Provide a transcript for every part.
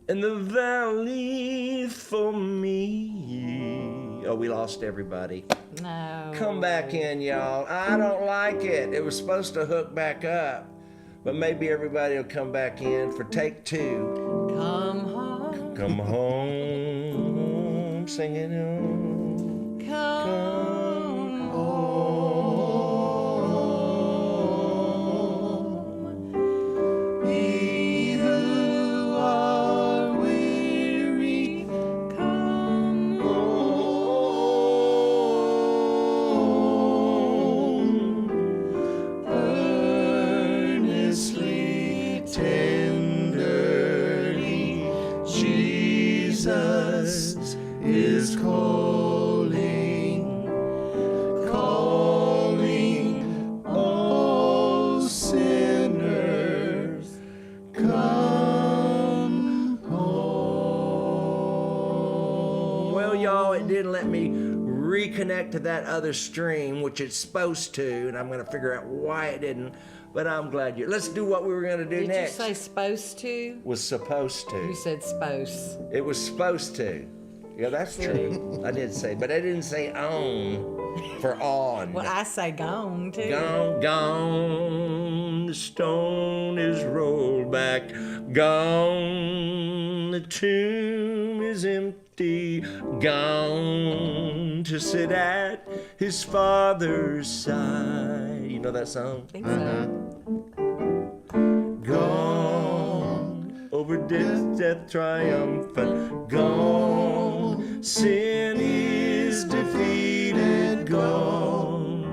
in the valley for me. Oh, we lost everybody. No. Come back in, y'all. I don't like it. It was supposed to hook back up, but maybe everybody will come back in for take 2. Come home. Come home, singing home. Come home. Ye who are weary, come home. Earnestly, tenderly, Jesus is calling, calling all sinners, come home. Well, y'all, it didn't let me reconnect to that other stream, which it's supposed to, and I'm going to figure out why it didn't. But I'm glad you. Let's do what we were going to do next. Did you say supposed to? Was supposed to. You said supposed. It was supposed to. Yeah, that's true. I did say, but I didn't say on for on. Well, I say gone too. Gone, gone. The stone is rolled back. Gone. The tomb is empty. Gone to sit at his father's side. You know that song? I think so. Gone over death triumphant. Gone, sin is defeated. Gone,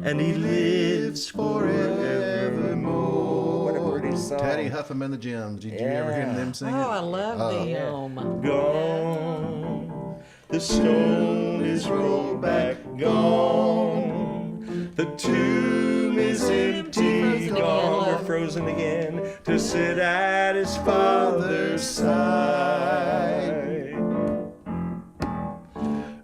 and he lives forevermore. What a pretty song. Teddy Huffam and the Gems. Did you ever hear them sing it? Oh, I love them. Gone, the stone is rolled back. Gone, the tomb is empty. Gone, we're frozen again to sit at his father's side.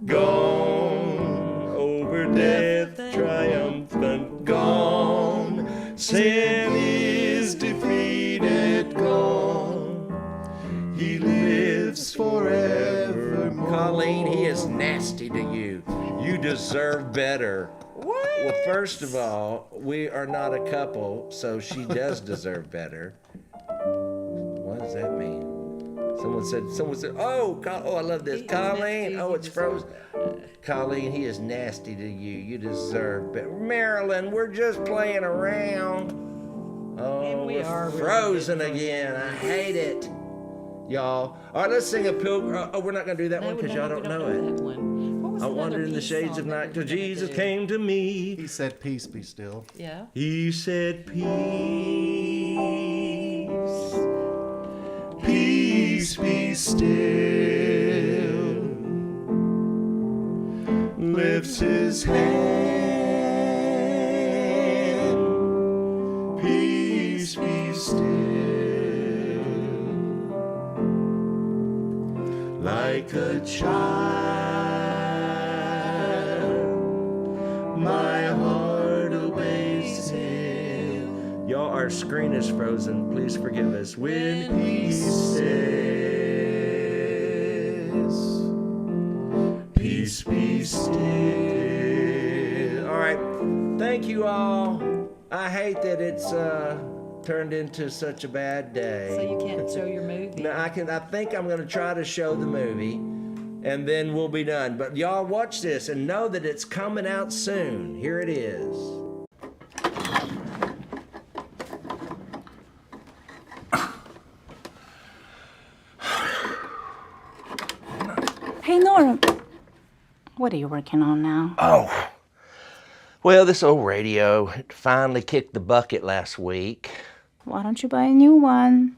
Gone, over death triumphant. Gone, sin is defeated. Gone, he lives forevermore. Colleen, he is nasty to you. You deserve better. What? Well, first of all, we are not a couple, so she does deserve better. What does that mean? Someone said, oh, I love this. Colleen, oh, it's frozen. Colleen, he is nasty to you. You deserve better. Marilyn, we're just playing around. Oh, we are frozen again. I hate it. Y'all. All right, let's sing a pilgrim. Oh, we're not going to do that one because y'all don't know it. That one. What was I another wandered in the peace shades song of that night we till were gonna Jesus do? came to me. He said, "Peace be still." Yeah. He said, peace be still. Lifts his hand. Peace be still. Like a child, my heart awaits him. Y'all, our screen is frozen. Please forgive us. When he says, peace be still. All right. Thank you all. I hate that it's turned into such a bad day. So you can't show your movie? No, I think I'm going to try to show the movie, and then we'll be done. But y'all watch this and know that it's coming out soon. Here it is. Hey, Norm. What are you working on now? Oh, well, this old radio finally kicked the bucket last week. Why don't you buy a new one?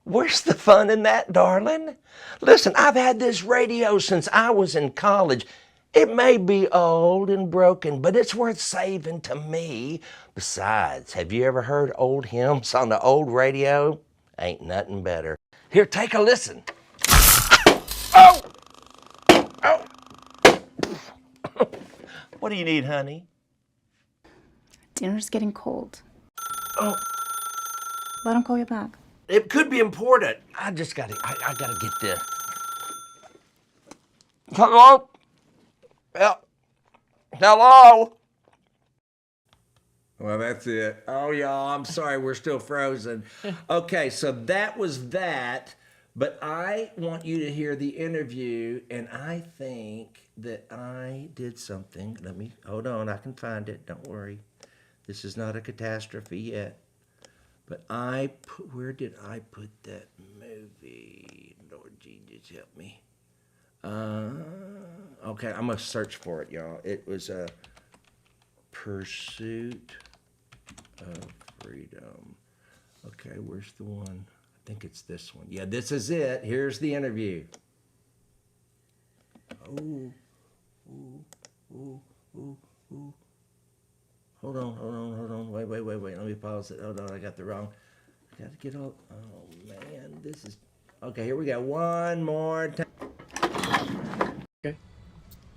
Where's the fun in that, darling? Listen, I've had this radio since I was in college. It may be old and broken, but it's worth saving to me. Besides, have you ever heard old hymns on the old radio? Ain't nothing better. Here, take a listen. Oh! Oh! What do you need, honey? Dinner's getting cold. Oh. Let him call you back. It could be important. I gotta get this. Hello? Hello? Well, that's it. Oh, y'all, I'm sorry, we're still frozen. Okay, so that was that, but I want you to hear the interview, and I think that I did something. Hold on, I can find it, don't worry. This is not a catastrophe yet. But where did I put that movie? Lord Jesus, help me. Okay, I'm gonna search for it, y'all. It was a Pursuit of Freedom. Okay, where's the one? I think it's this one. Yeah, this is it. Here's the interview. Oh. Hold on. Wait. Let me pause it. Hold on, I got the wrong. I gotta get all. Oh man, this is. Okay, here we go. One more time. Okay.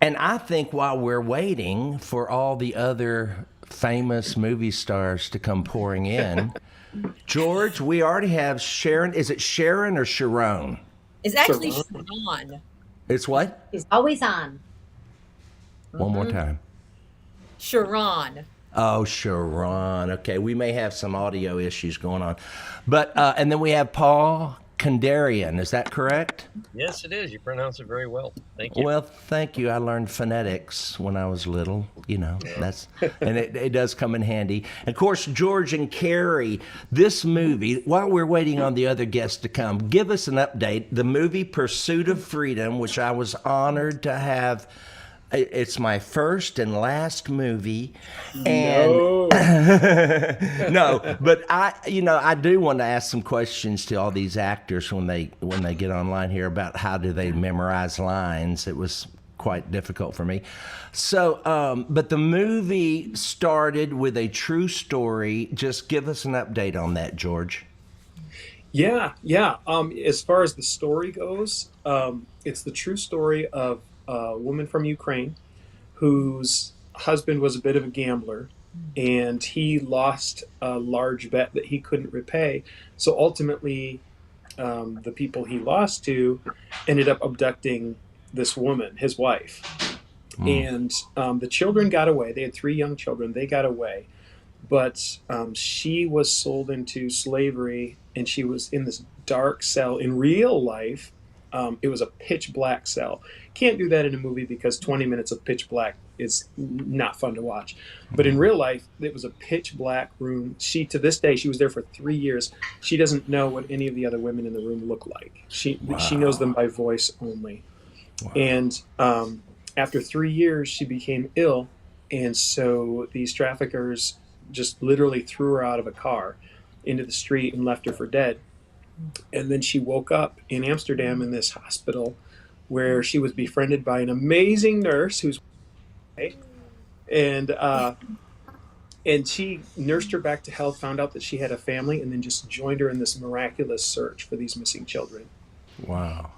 And I think while we're waiting for all the other famous movie stars to come pouring in, George, we already have Sharon. Is it Sharon or Sharon? It's actually Sharon. It's what? He's always on. One more time. Sharon. Oh, Sharon. Okay, we may have some audio issues going on. But, and then we have Paul Kandarian. Is that correct? Yes, it is. You pronounce it very well. Thank you. Well, thank you. I learned phonetics when I was little. You know, and it does come in handy. Of course, George and Carrie, this movie, while we're waiting on the other guests to come, give us an update. The movie Pursuit of Freedom, which I was honored to have. It's my first and last movie, and no, but I do want to ask some questions to all these actors when they get online here about how do they memorize lines. It was quite difficult for me. So, but the movie started with a true story. Just give us an update on that, George. Yeah. As far as the story goes, it's the true story of a woman from Ukraine whose husband was a bit of a gambler, and he lost a large bet that he couldn't repay. So ultimately, the people he lost to ended up abducting this woman, his wife. And the children got away. They had 3 young children. They got away. But she was sold into slavery, and she was in this dark cell. In real life, it was a pitch black cell. Can't do that in a movie because 20 minutes of pitch black is not fun to watch. But in real life, it was a pitch black room. She, to this day, she was there for 3 years. She doesn't know what any of the other women in the room look like. She knows them by voice only. Wow. And after 3 years, she became ill. And so these traffickers just literally threw her out of a car into the street and left her for dead. And then she woke up in Amsterdam in this hospital where she was befriended by an amazing nurse who's and she nursed her back to health, found out that she had a family, and then just joined her in this miraculous search for these missing children. Wow.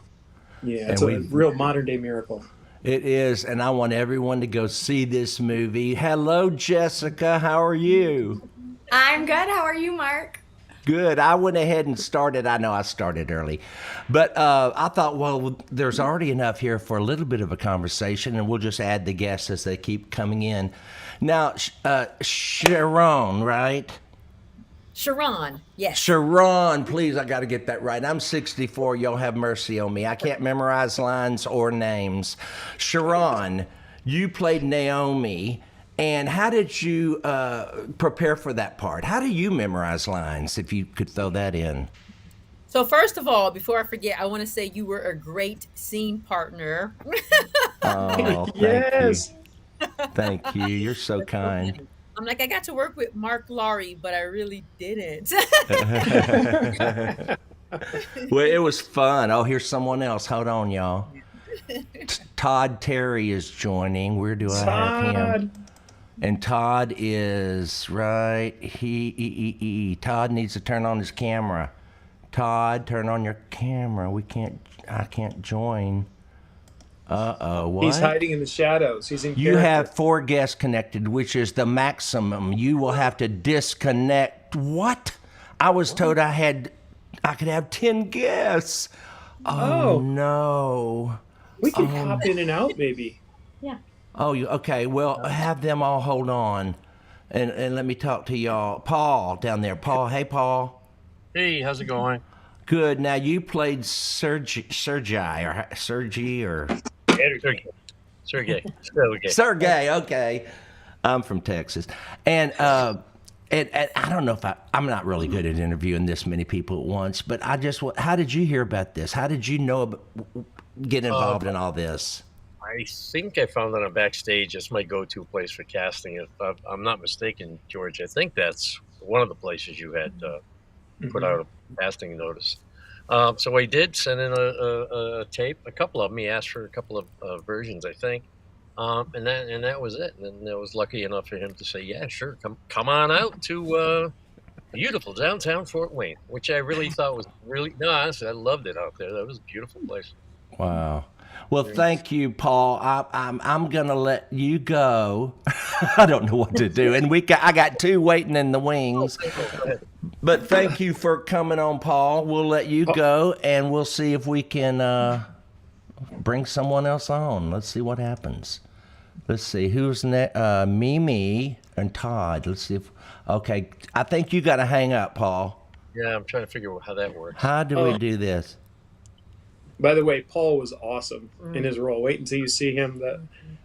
Yeah, it's a real modern day miracle. It is, and I want everyone to go see this movie. Hello, Jessica. How are you? I'm good. How are you, Mark? Good. I went ahead and started. I know I started early, but I thought, well, there's already enough here for a little bit of a conversation, and we'll just add the guests as they keep coming in. Now, Sharon, right? Sharon, yes. Sharon, please, I got to get that right. I'm 64. Y'all have mercy on me. I can't memorize lines or names. Sharon, you played Naomi. And how did you prepare for that part? How do you memorize lines, if you could throw that in? So first of all, before I forget, I want to say you were a great scene partner. Oh, thank Yes. you. Thank you. You're so kind. I'm like, I got to work with Mark Lowry, but I really didn't. Well, it was fun. Oh, here's someone else. Hold on, y'all. Todd Terry is joining. Where do I have him? And Todd is right. Todd needs to turn on his camera. Todd, turn on your camera. I can't join. What? He's hiding in the shadows. He's in You character. have 4 guests connected, which is the maximum. You will have to disconnect. What? I was told I had I could have 10 guests. Oh. No. We can hop in and out, maybe. Yeah. Oh, okay. Well, have them all hold on, and let me talk to y'all. Paul down there. Paul. Hey, Paul. Hey, how's it going? Good. Now you played Sergey or Sergey. Okay. I'm from Texas, and I don't know if I'm not really good at interviewing this many people at once, but how did you hear about this? How did you get involved in all this? I think I found it on Backstage. It's my go-to place for casting. If I'm not mistaken, George, I think that's one of the places you had put out a casting notice. So I did send in a tape, a couple of them. He asked for a couple of versions, I think. And that was it. And I was lucky enough for him to say, yeah, sure, come on out to beautiful downtown Fort Wayne, which I really thought was honestly, I loved it out there. That was a beautiful place. Wow. Well, thank you, Paul. I'm gonna let you go. I don't know what to do, and I got 2 waiting in the wings. But thank you for coming on, Paul. We'll let you go, and we'll see if we can bring someone else on. Let's see what happens. Let's see who's next. Mimi and Todd. Let's see if. Okay, I think you got to hang up, Paul. Yeah, I'm trying to figure out how that works. How do we do this? By the way, Paul was awesome in his role. Wait until you see him.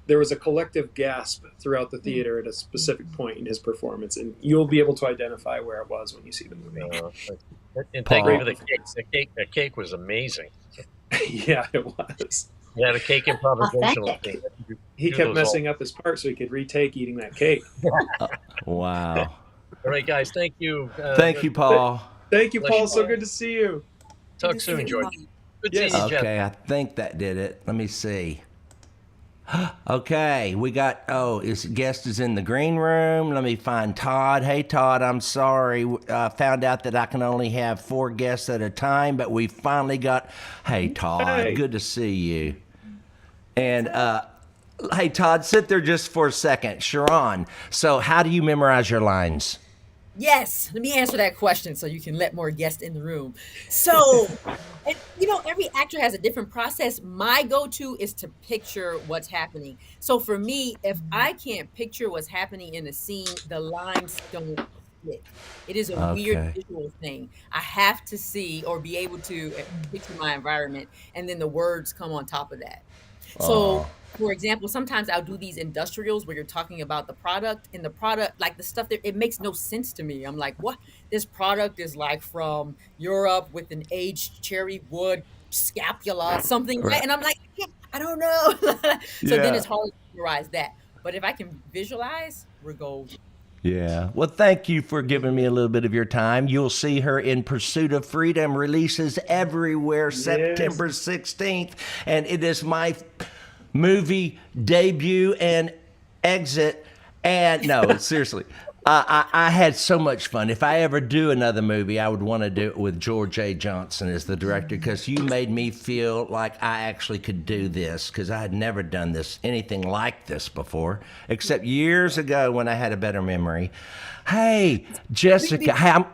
There was a collective gasp throughout the theater at a specific point in his performance, and you'll be able to identify where it was when you see the movie. And thank you for the cake. The cake was amazing. Yeah, it was. Yeah, the cake improvisational thing. He kept messing up his part so he could retake eating that cake. Wow. All right, guys. Thank you. Thank you, Paul. Thank you, Paul. So good to see you. Talk soon, George. Good Yes. seeing you, Jeff. Okay, I think that did it. Let me see. Okay, we got, guest is in the green room. Let me find Todd. Hey, Todd, I'm sorry. Found out that I can only have 4 guests at a time, but we finally got, hey, Todd, Hey. Good to see you. And, hey, Todd, sit there just for a second. Sharon, so how do you memorize your lines? Yes, let me answer that question so you can let more guests in the room. So, and, every actor has a different process. My go-to is to picture what's happening. So for me, if I can't picture what's happening in a scene, the lines don't fit. It is a weird visual thing. I have to see or be able to picture my environment, and then the words come on top of that. So, for example, sometimes I'll do these industrials where you're talking about the product, and the product, like the stuff that it makes no sense to me. I'm like, what? This product is like from Europe with an aged cherry wood scapula, something. Right? And I'm like, I don't know. So then it's hard to memorize that. But if I can visualize, we're golden. Yeah. Well, thank you for giving me a little bit of your time. You'll see her in Pursuit of Freedom, releases everywhere September 16th. And it is my movie debut and exit. And no, seriously, I had so much fun. If I ever do another movie, I would want to do it with George A. Johnson as the director, because you made me feel like I actually could do this, because I had never done anything like this before, except years ago when I had a better memory. Hey, Jessica. Hey,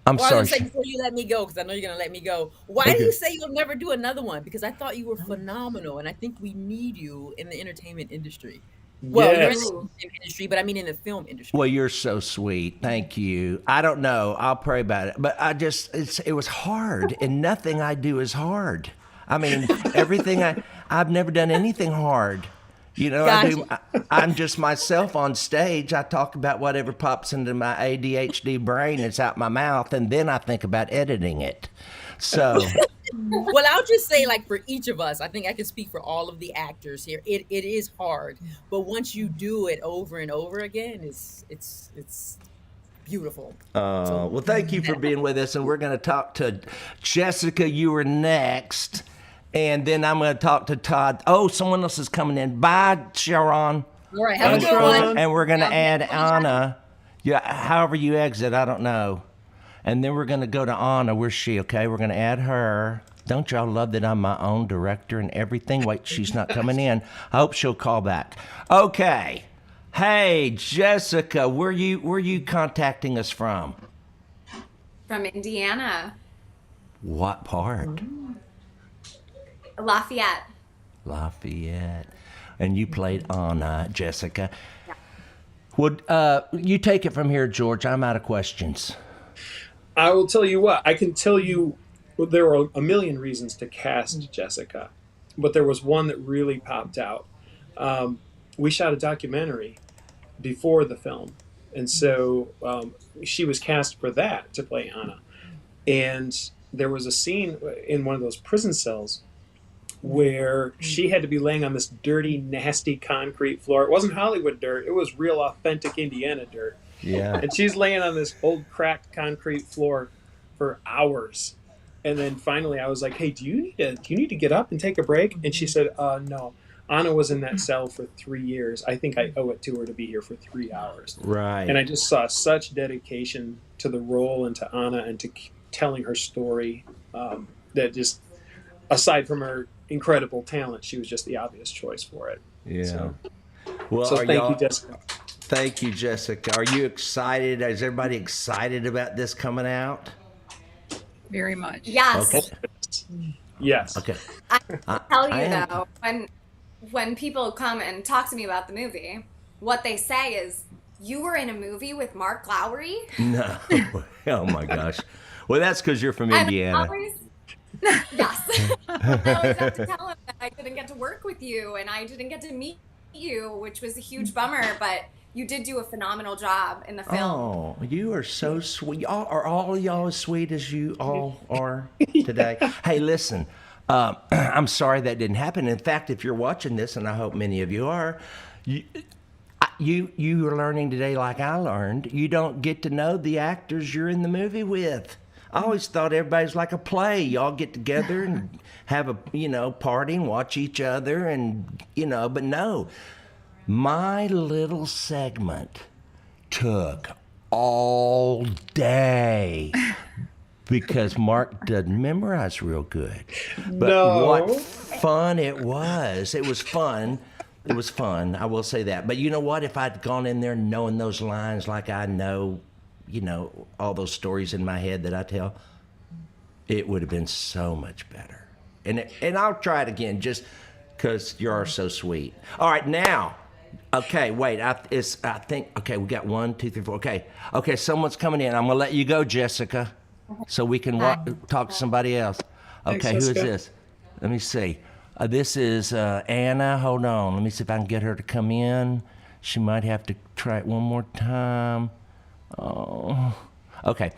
I'm sorry. I was going to say before you let me go, because I know you're going to let me go. Why do you say you'll never do another one? Because I thought you were phenomenal, and I think we need you in the entertainment industry. Well, you're in the entertainment industry, but I mean in the film industry. Well, you're so sweet. Thank you. I don't know. I'll pray about it. But it was hard, and nothing I do is hard. I mean, I've never done anything hard. I'm just myself on stage. I talk about whatever pops into my ADHD brain. It's out my mouth, and then I think about editing it. So, well, I'll just say, like, for each of us, I think I can speak for all of the actors here. It is hard, but once you do it over and over again, it's beautiful. Well, thank you for being with us, and we're going to talk to Jessica. You were next. And then I'm going to talk to Todd. Oh, someone else is coming in. Bye, Sharon. All right, have a good one. And we're going to add Anna. Yeah, however you exit, I don't know. And then we're going to go to Anna. Where's she? Okay, we're going to add her. Don't y'all love that I'm my own director and everything? Wait, she's not coming in. I hope she'll call back. Okay. Hey, Jessica, where you contacting us from? From Indiana. What part? Lafayette. Lafayette. And you played Anna, Jessica. Would you take it from here, George? I'm out of questions. I will tell you what. I can tell you there were a million reasons to cast Jessica, but there was one that really popped out. We shot a documentary before the film, and so she was cast for that to play Anna. And there was a scene in one of those prison cells where she had to be laying on this dirty, nasty concrete floor. It wasn't Hollywood dirt. It was real, authentic Indiana dirt. Yeah. And she's laying on this old, cracked concrete floor for hours. And then finally I was like, hey, do you need to get up and take a break? And she said, no. Anna was in that cell for 3 years. I think I owe it to her to be here for 3 hours. Right. And I just saw such dedication to the role and to Anna and to telling her story that just, aside from her incredible talent, she was just the obvious choice for it. Yeah. Well, So thank you, Jessica. Thank you, Jessica. Are you excited? Is everybody excited about this coming out? Very much. Yes. Okay. Yes. Okay. I'll tell I you am- though, when people come and talk to me about the movie, what they say is, you were in a movie with Mark Lowry? No. Oh my gosh. Well, that's because you're from And Indiana. Yes. I always have to tell him that I didn't get to work with you and I didn't get to meet you, which was a huge bummer, but you did do a phenomenal job in the film. Oh, you are so sweet. Are all of y'all as sweet as you all are today? Hey, listen, I'm sorry that didn't happen. In fact, if you're watching this, and I hope many of you are, you are learning today like I learned. You don't get to know the actors you're in the movie with. I always thought everybody's like a play. Y'all get together and have a, party and watch each other and, but no. My little segment took all day because Mark doesn't memorize real good. But No. what fun it was. It was fun. It was fun, I will say that. But you know what? If I'd gone in there knowing those lines like I know, all those stories in my head that I tell, it would have been so much better. And I'll try it again just because you are so sweet. All right, now. Okay, wait. I think. Okay, we got 1, 2, 3, 4. Okay. Someone's coming in. I'm gonna let you go, Jessica, so we can talk to somebody else. Okay, Thanks, who is Jessica. this? Let me see. This is Anna. Hold on. Let me see if I can get her to come in. She might have to try it one more time. Oh. Okay.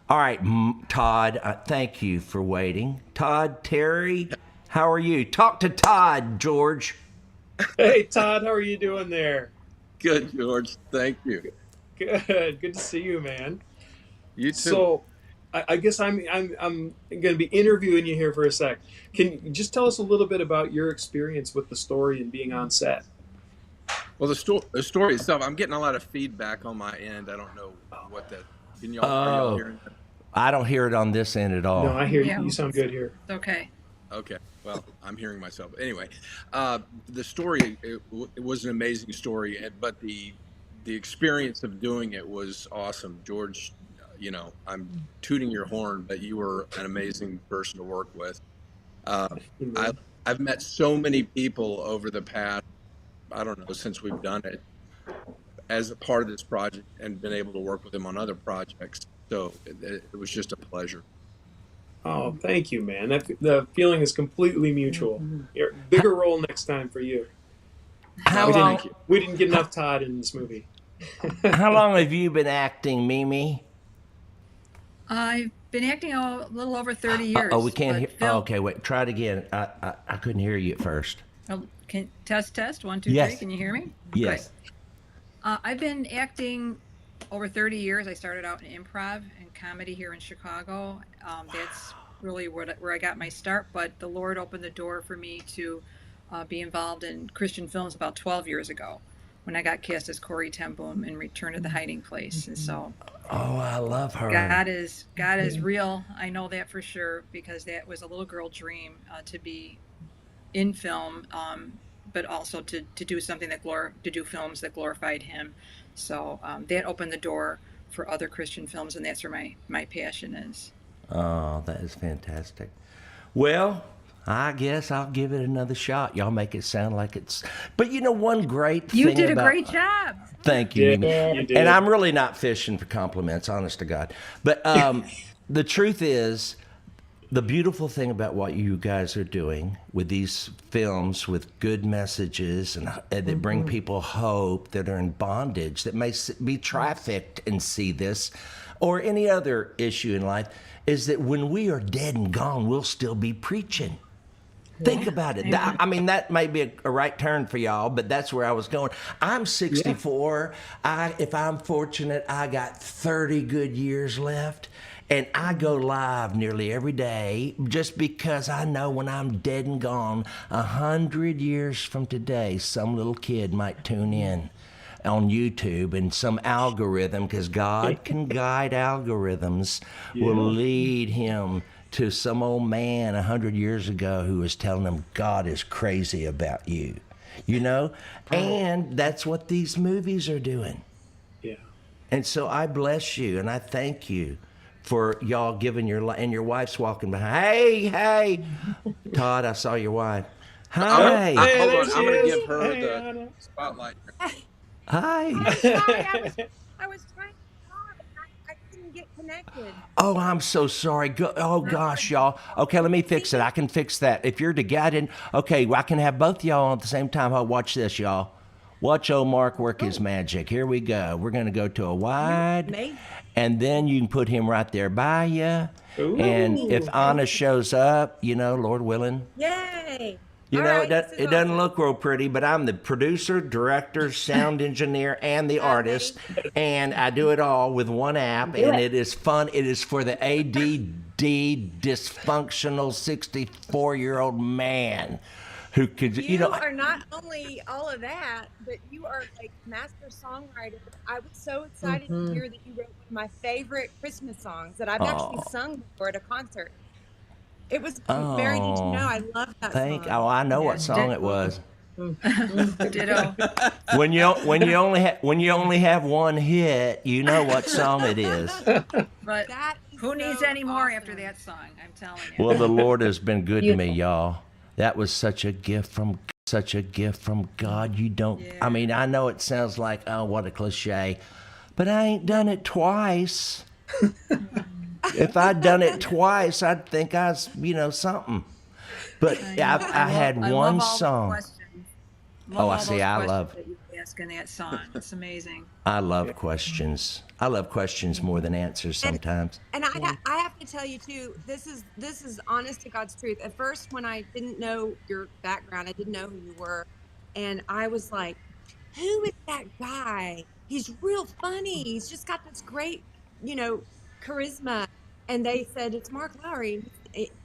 All right, Todd. Thank you for waiting. Todd, Terry, how are you? Talk to Todd, George. Hey, Todd, how are you doing there? Good, George. Thank you. Good. Good to see you, man. You too. So, I guess I'm going to be interviewing you here for a sec. Can you just tell us a little bit about your experience with the story and being on set? Well, the story itself, I'm getting a lot of feedback on my end. I don't know what that. Are y'all hearing that? I don't hear it on this end at all. No, I hear Yeah. you. You sound good here. Okay. Okay. Well, I'm hearing myself. Anyway, the story it was an amazing story, but the experience of doing it was awesome. George, I'm tooting your horn, but you were an amazing person to work with. I've met so many people over the past, I don't know, since we've done it as a part of this project and been able to work with them on other projects. So it was just a pleasure. Oh, thank you, man. The feeling is completely mutual. Bigger role next time for you. How long? We didn't get enough Todd in this movie. How long have you been acting, Mimi? I've been acting a little over 30 years. We can't but hear. Phil- Oh, okay, wait. Try it again. I couldn't hear you at first. Test. 1, 2, 3. Yes. Can you hear me? Yes. Good. I've been acting over 30 years. I started out in improv and comedy here in Chicago. That's really where I got my start. But the Lord opened the door for me to be involved in Christian films about 12 years ago, when I got cast as Corey Ten Boom in Return to the Hiding Place. And so Oh, I love her. God is real. I know that for sure, because that was a little girl dream to be in film, but also to do something to do films that glorified Him. So that opened the door for other Christian films, and that's where my passion is. Oh, that is fantastic. Well, I guess I'll give it another shot. Y'all make it sound like it's. But you know, one great thing You did a about, great job. Thank you, Yeah, Mimi. you did. And I'm really not fishing for compliments, honest to God. But the truth is, the beautiful thing about what you guys are doing with these films with good messages and that bring people hope that are in bondage, that may be trafficked and see this, or any other issue in life, is that when we are dead and gone, we'll still be preaching. Think about it. I mean, that may be a right turn for y'all, but that's where I was going. I'm 64. If I'm fortunate, I got 30 good years left. And I go live nearly every day just because I know when I'm dead and gone, 100 years from today, some little kid might tune in on YouTube, and some algorithm, because God can guide algorithms, will lead him to some old man 100 years ago who was telling him God is crazy about you. You know? And that's what these movies are doing. Yeah. And so I bless you and I thank you for y'all giving your life. And your wife's walking behind. Hey, Todd, I saw your wife. Hi. Hold there on, she I'm going to is. give her Hey, the Anna. spotlight. Hi. Sorry, I was trying to talk, and I couldn't get connected. Oh, I'm so sorry. Oh, gosh, y'all. Okay, let me fix it. I can fix that. If you're the guy, okay, I can have both y'all at the same time. Oh, watch this, y'all. Watch old Mark work his magic. Here we go. We're going to go to a wide, and then you can put him right there by you. Ooh. And if Anna shows up, you know, Lord willing. Yay! You All know, right, this is it doesn't awesome. look real pretty, but I'm the producer, director, sound engineer, and the artist. And I do it all with one app, and it is fun. It is for the ADD dysfunctional 64-year-old man who could, You are not only all of that, but you are like master songwriter. I was so excited to hear that you wrote one of my favorite Christmas songs that I've actually sung before at a concert. It was Mary, did you know I love that song? Oh, I know what song it was. Ditto. When you only have one hit, you know what song it is. But That is who needs so any more awesome. after that song? I'm telling you. Well, the Lord has been good to me, y'all. That was such a gift from God. You don't. I mean, I know it sounds like, oh, what a cliche, but I ain't done it twice. If I'd done it twice, I'd think I was, something. But I had I one love all the song. questions. Oh, Love I all see. those I questions love. that you ask in that song. It's amazing. I love questions. I love questions more than answers sometimes. And I have to tell you too, this is honest to God's truth. At first, when I didn't know your background, I didn't know who you were, and I was like, "Who is that guy? He's real funny. He's just got this great, charisma." And they said it's Mark Lowry,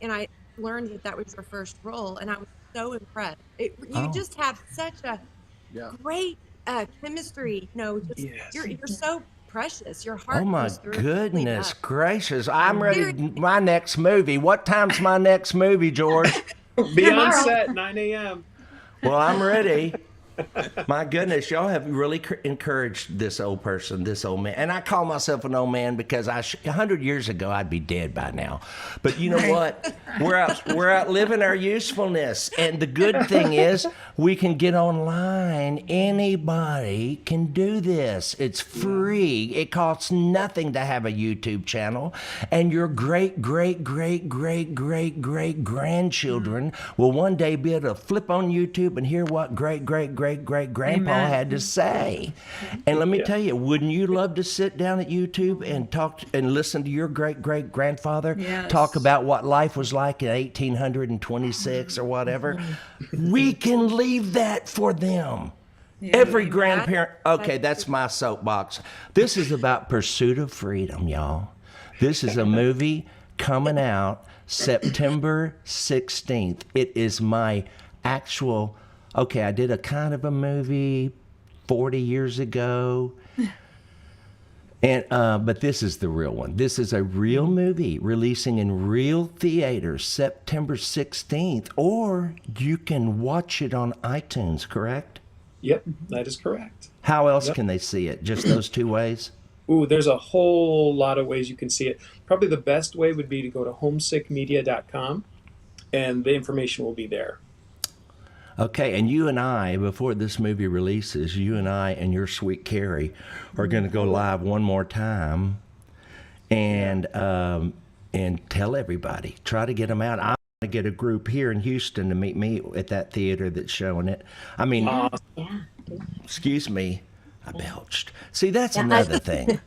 and I learned that was your first role, and I was so impressed. You just have such a great chemistry. Yes. You're so precious. Your heart. Oh my goes through goodness up. gracious! I'm ready. My next movie. What time's my next movie, George? Be on set 9 a.m. Well, I'm ready. My goodness, y'all have really encouraged this old person, this old man. And I call myself an old man because 100 years ago, I'd be dead by now. But you know what? We're outliving our usefulness. And the good thing is we can get online. Anybody can do this. It's free. It costs nothing to have a YouTube channel. And your great, great, great, great, great, great grandchildren will one day be able to flip on YouTube and hear what great, great, great, great grandpa had to say. And let me tell you, wouldn't you love to sit down at YouTube and talk and listen to your great great grandfather talk about what life was like in 1826 or whatever? We can leave that for them. Every grandparent. Okay, that's my soapbox. This is about pursuit of freedom, y'all. This is a movie coming out September 16th. It is my actual. Okay, I did a kind of a movie 40 years ago, and but this is the real one. This is a real movie releasing in real theaters September 16th, or you can watch it on iTunes, correct? Yep, that is correct. How else can they see it? Just those two ways? Ooh, there's a whole lot of ways you can see it. Probably the best way would be to go to homesickmedia.com, and the information will be there. Okay, and you and I, before this movie releases, you and I and your sweet Carrie are going to go live one more time and tell everybody. Try to get them out. I'm going to get a group here in Houston to meet me at that theater that's showing it. I mean, excuse me, I belched. See, that's another thing.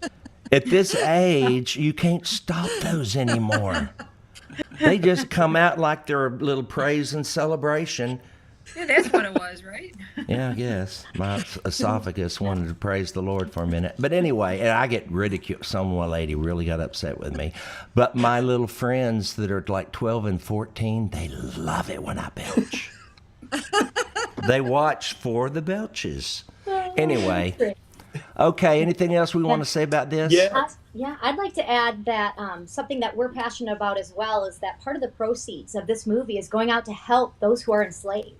At this age, you can't stop those anymore. They just come out like they're a little praise and celebration. Yeah, that's what it was, right? Yeah, I guess. My esophagus wanted to praise the Lord for a minute. But anyway, and I get ridiculed. Some lady really got upset with me. But my little friends that are like 12 and 14, they love it when I belch. They watch for the belches. Anyway. Okay, anything else we want to say about this? Yeah, I'd like to add that something that we're passionate about as well is that part of the proceeds of this movie is going out to help those who are enslaved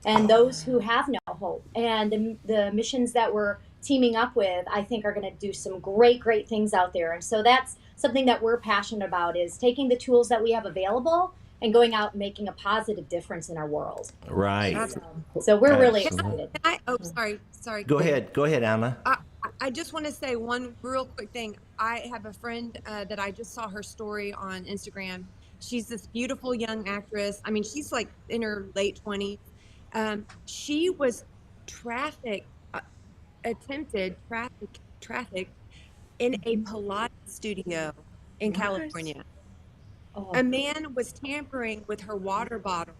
and those who have no hope. And the missions that we're teaming up with, I think, are going to do some great, great things out there. And so that's something that we're passionate about, is taking the tools that we have available and going out and making a positive difference in our world. Right. So we're really excited. Sorry. Go ahead, Anna. I just want to say one real quick thing. I have a friend that I just saw her story on Instagram. She's this beautiful young actress. I mean, she's like in her late 20s. She was attempted trafficked in a Pilates studio in California. A man was tampering with her water bottle,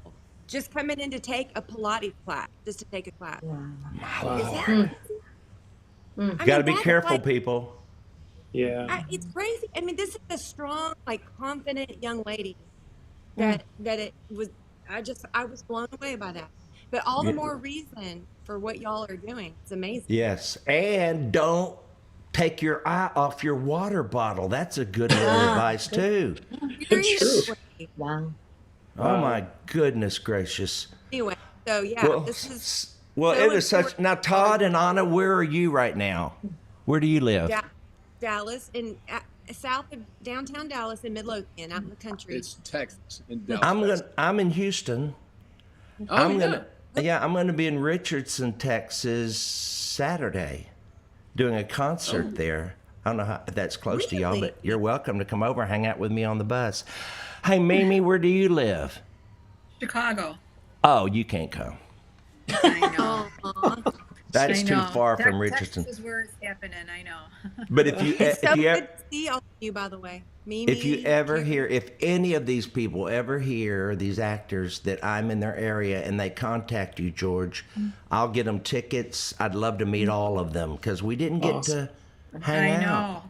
just coming in to take a Pilates class, just to take a class. Wow. Got to be careful, people. Yeah. It's crazy. I mean, this is a strong, like, confident young lady that it was. I was blown away by that. But all the more reason for what y'all are doing. It's amazing. Yes, and don't take your eye off your water bottle. That's a good little advice too. Wow. Oh my goodness gracious. Anyway, so yeah, this is. Well, it is such. Now, Todd and Anna, where are you right now? Where do you live? Dallas, in south of downtown Dallas, in Midlothian, out in the country. It's Texas, in Dallas. I'm in Houston. I'm gonna be in Richardson, Texas, Saturday, doing a concert there. I don't know if that's close to y'all, but you're welcome to come over and hang out with me on the bus. Hey, Mimi, where do you live? Chicago. Oh, you can't come. I know. That's too far from Richardson. Texas is where it's happening. I know. But if you It's so good to see all of you, by the way. Mimi, if you ever hear, if any of these people ever hear, these actors, that I'm in their area and they contact you, George, I'll get them tickets. I'd love to meet all of them because we didn't get to hang out. I know.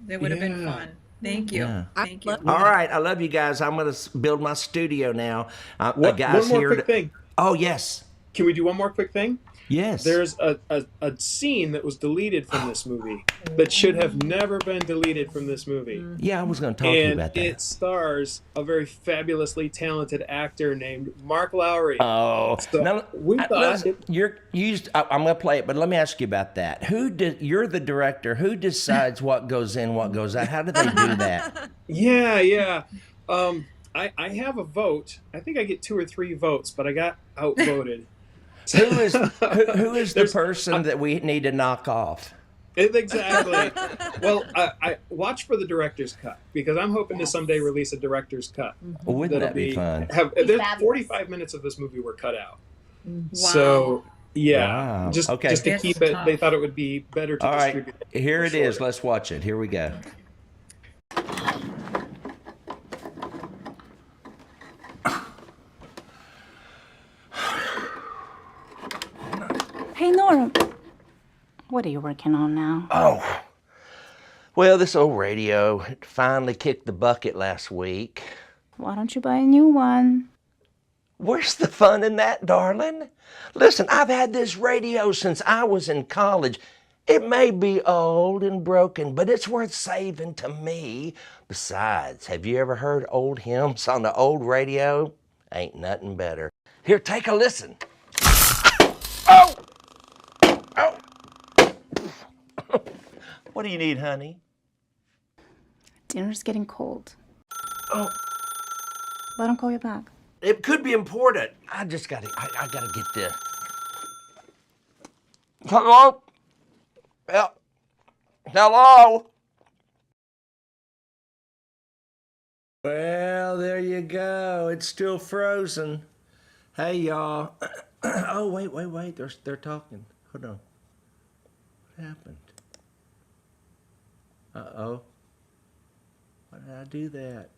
That would have been fun. Thank you. Yeah. Thank you. All right, I love you guys. I'm going to build my studio now. One more quick thing. Oh, yes. Can we do one more quick thing? Yes. There's a scene that was deleted from this movie that should have never been deleted from this movie. Yeah, I was going to talk to you about that. And it stars a very fabulously talented actor named Mark Lowry. Oh, so now, we thought I'm going to play it, but let me ask you about that. You're the director. Who decides what goes in, what goes out? How do they do that? Yeah. I have a vote. I think I get 2 or 3 votes, but I got outvoted. Who is the person that we need to knock off? Exactly. Well, I watch for the director's cut because I'm hoping to someday release a director's cut. Wouldn't that be fun? There's 45 minutes of this movie were cut out. Wow. So yeah, wow. just to keep it. They thought it would be better to distribute. All right, here it is. Let's watch it. Here we go. Hey, Nora, what are you working on now? Oh, well, this old radio finally kicked the bucket last week. Why don't you buy a new one? Where's the fun in that, darling? Listen, I've had this radio since I was in college. It may be old and broken, but it's worth saving to me. Besides, have you ever heard old hymns on the old radio? Ain't nothing better. Here, take a listen. Oh! What do you need, honey? Dinner's getting cold. Oh, Let him call you back. it could be important. I gotta get this. Hello? Hello? Well, there you go. It's still frozen. Hey, y'all. Oh, wait. They're talking. Hold on. What happened? Uh-oh. Why did I do that?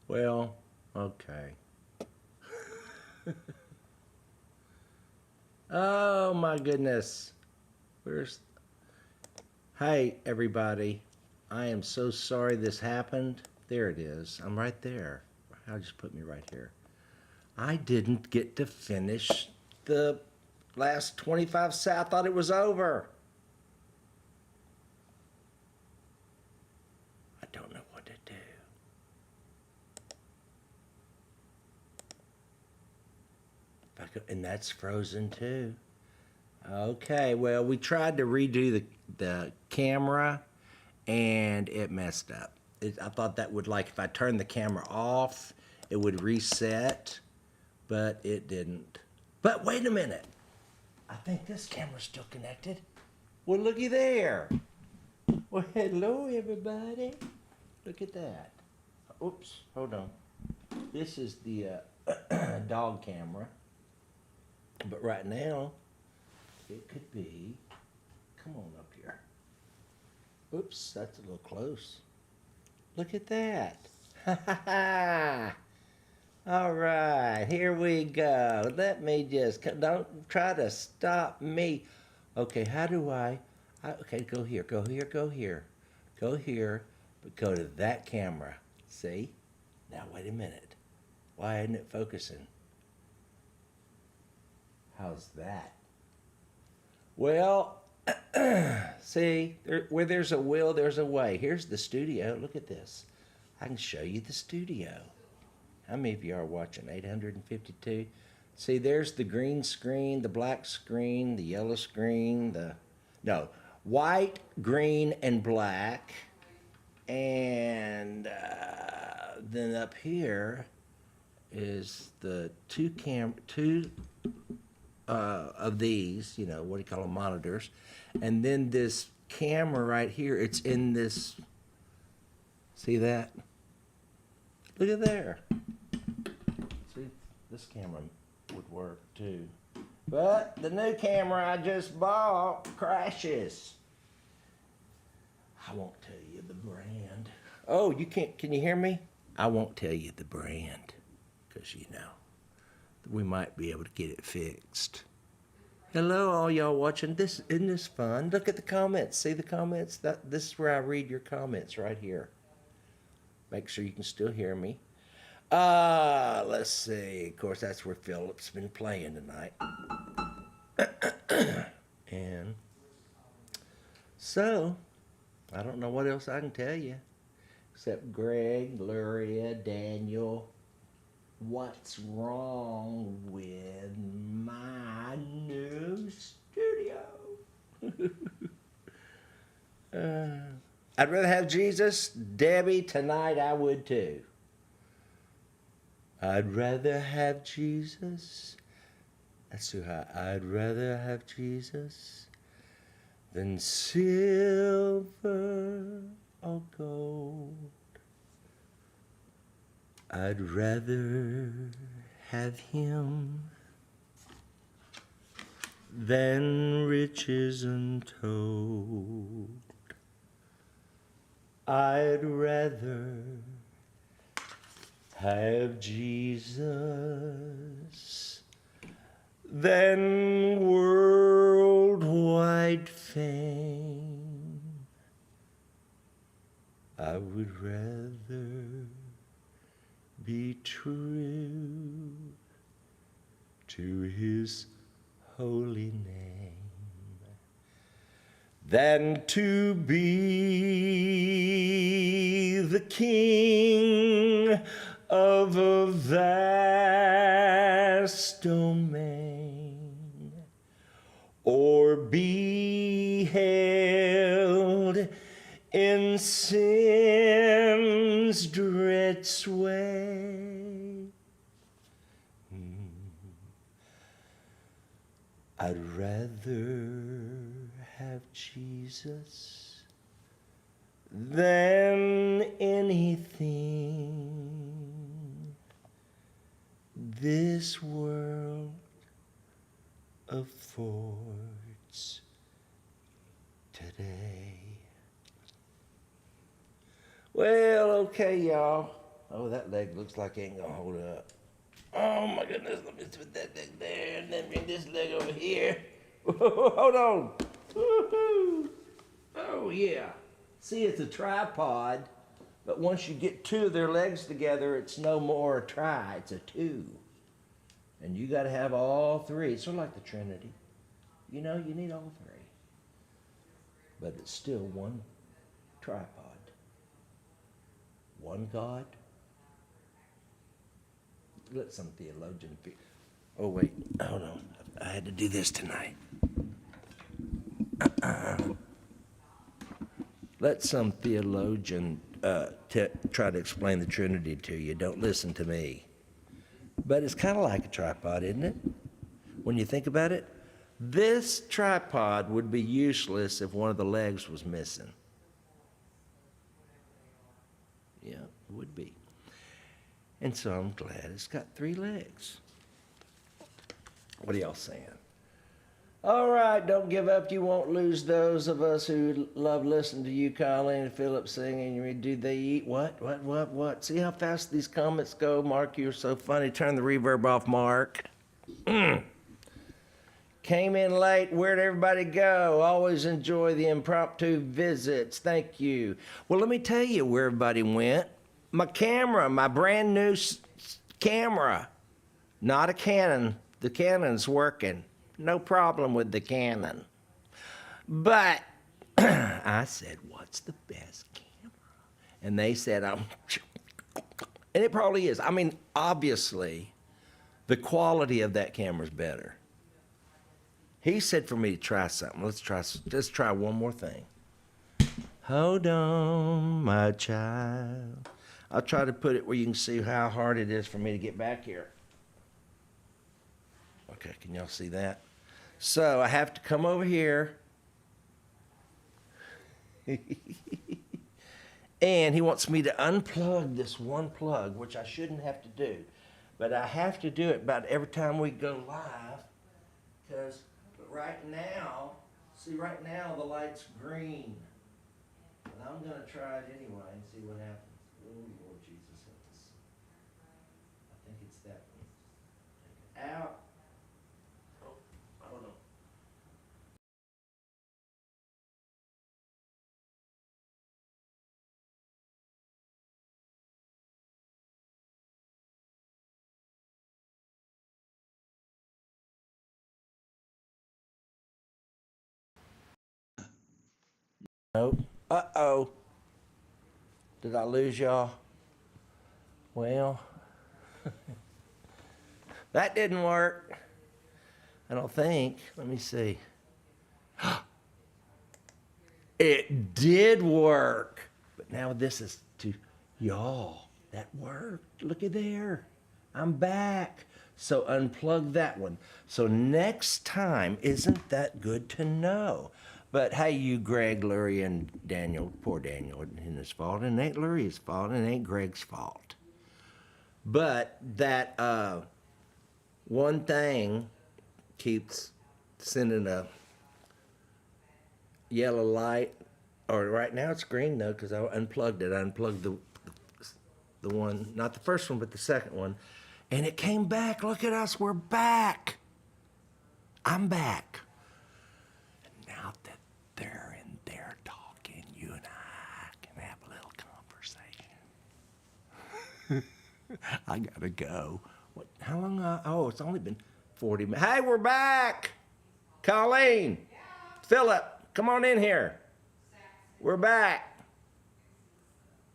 Well, okay. Oh, my goodness. Hey, everybody. I am so sorry this happened. There it is. I'm right there. I'll just put me right here. I didn't get to finish the last 25 cents. I thought it was over. I don't know what to do. And that's frozen too. Okay, well, we tried to redo the camera and it messed up. I thought that would, like, if I turned the camera off, it would reset, but it didn't. But wait a minute. I think this camera's still connected. Well, looky there. Well, hello, everybody. Look at that. Oops, hold on. This is the dog camera. But right now, it could be, come on up here. Oops, that's a little close. Look at that. Ha ha ha. All right, here we go. Let me just, don't try to stop me. Okay, how do okay, go here, go here, go here. Go here, but go to that camera. See? Now, wait a minute. Why isn't it focusing? How's that? Well, see, where there's a will, there's a way. Here's the studio. Look at this. I can show you the studio. How many of you are watching? 852. See, there's the green screen, the black screen, the yellow screen, white, green, and black. And then up here is the two of these, what do you call them, monitors. And then this camera right here, it's in this, see that? Look at there. See, this camera would work too. But the new camera I just bought crashes. I won't tell you the brand. Oh, you can't, can you hear me? I won't tell you the brand, because we might be able to get it fixed. Hello, all y'all watching. Isn't this fun? Look at the comments. See the comments? This is where I read your comments, right here. Make sure you can still hear me. Let's see. Of course, that's where Philip's been playing tonight. And so, I don't know what else I can tell you. Except Greg, Luria, Daniel. What's wrong with my new studio? I'd rather have Jesus. Debbie, tonight I would too. I'd rather have Jesus. That's too high. I'd rather have Jesus than silver or gold. I'd rather have him than riches untold. I'd rather have Jesus than worldwide fame. I would rather be true to his holy name than to be the king of a vast domain, or be held sin's dread sway. I'd rather have Jesus than anything this world affords today. Well, okay, y'all. Oh, that leg looks like it ain't gonna hold up. Oh my goodness, let me put that leg there and then bring this leg over here. Hold on. Woo-hoo. Oh yeah. See, it's a tripod, but once you get two of their legs together, it's no more a tri, it's a two. And you gotta have all three. It's sort of like the Trinity. You know, you need all three. But it's still one tripod. One God. Let some theologian oh wait, hold on. I had to do this tonight. Let some theologian try to explain the Trinity to you. Don't listen to me. But it's kind of like a tripod, isn't it? When you think about it, this tripod would be useless if one of the legs was missing. Yeah, it would be. And so I'm glad it's got three legs. What are y'all saying? All right, don't give up. You won't lose those of us who love listening to you, Colleen and Philip singing. Do they eat what? See how fast these comments go? Mark, you're so funny. Turn the reverb off, Mark. Came in late. Where'd everybody go? Always enjoy the impromptu visits. Thank you. Well, let me tell you where everybody went. My camera, my brand new camera. Not a Canon. The Canon's working. No problem with the Canon. But I said, what's the best camera? And they said, and it probably is. I mean, obviously, the quality of that camera's better. He said for me to try something. Let's try one more thing. Hold on, my child. I'll try to put it where you can see how hard it is for me to get back here. Okay, can y'all see that? So I have to come over here. And he wants me to unplug this one plug, which I shouldn't have to do. But I have to do it about every time we go live. Because right now, see right now the light's green. But I'm going to try it anyway and see what happens. Oh, Lord Jesus, help us. I think it's that one. Take it out. Oh, hold on. Nope. Uh-oh. Did I lose y'all? Well, that didn't work. I don't think. Let me see. It did work. But now this is to y'all. That worked. Look at there. I'm back. So unplug that one. So next time, isn't that good to know? But hey, you, Greg, Lurie, and Daniel, poor Daniel, isn't his fault. And it ain't Lurie's fault, and it ain't Greg's fault. But that one thing keeps sending a yellow light. Or right now it's green, though, because I unplugged it. I unplugged the one, not the first one, but the second one. And it came back. Look at us. We're back. I'm back. And now that they're in there talking, you and I can have a little conversation. I gotta go. What? How long? Oh, it's only been 40 minutes. Hey, we're back. Colleen, Philip, come on in here. We're back.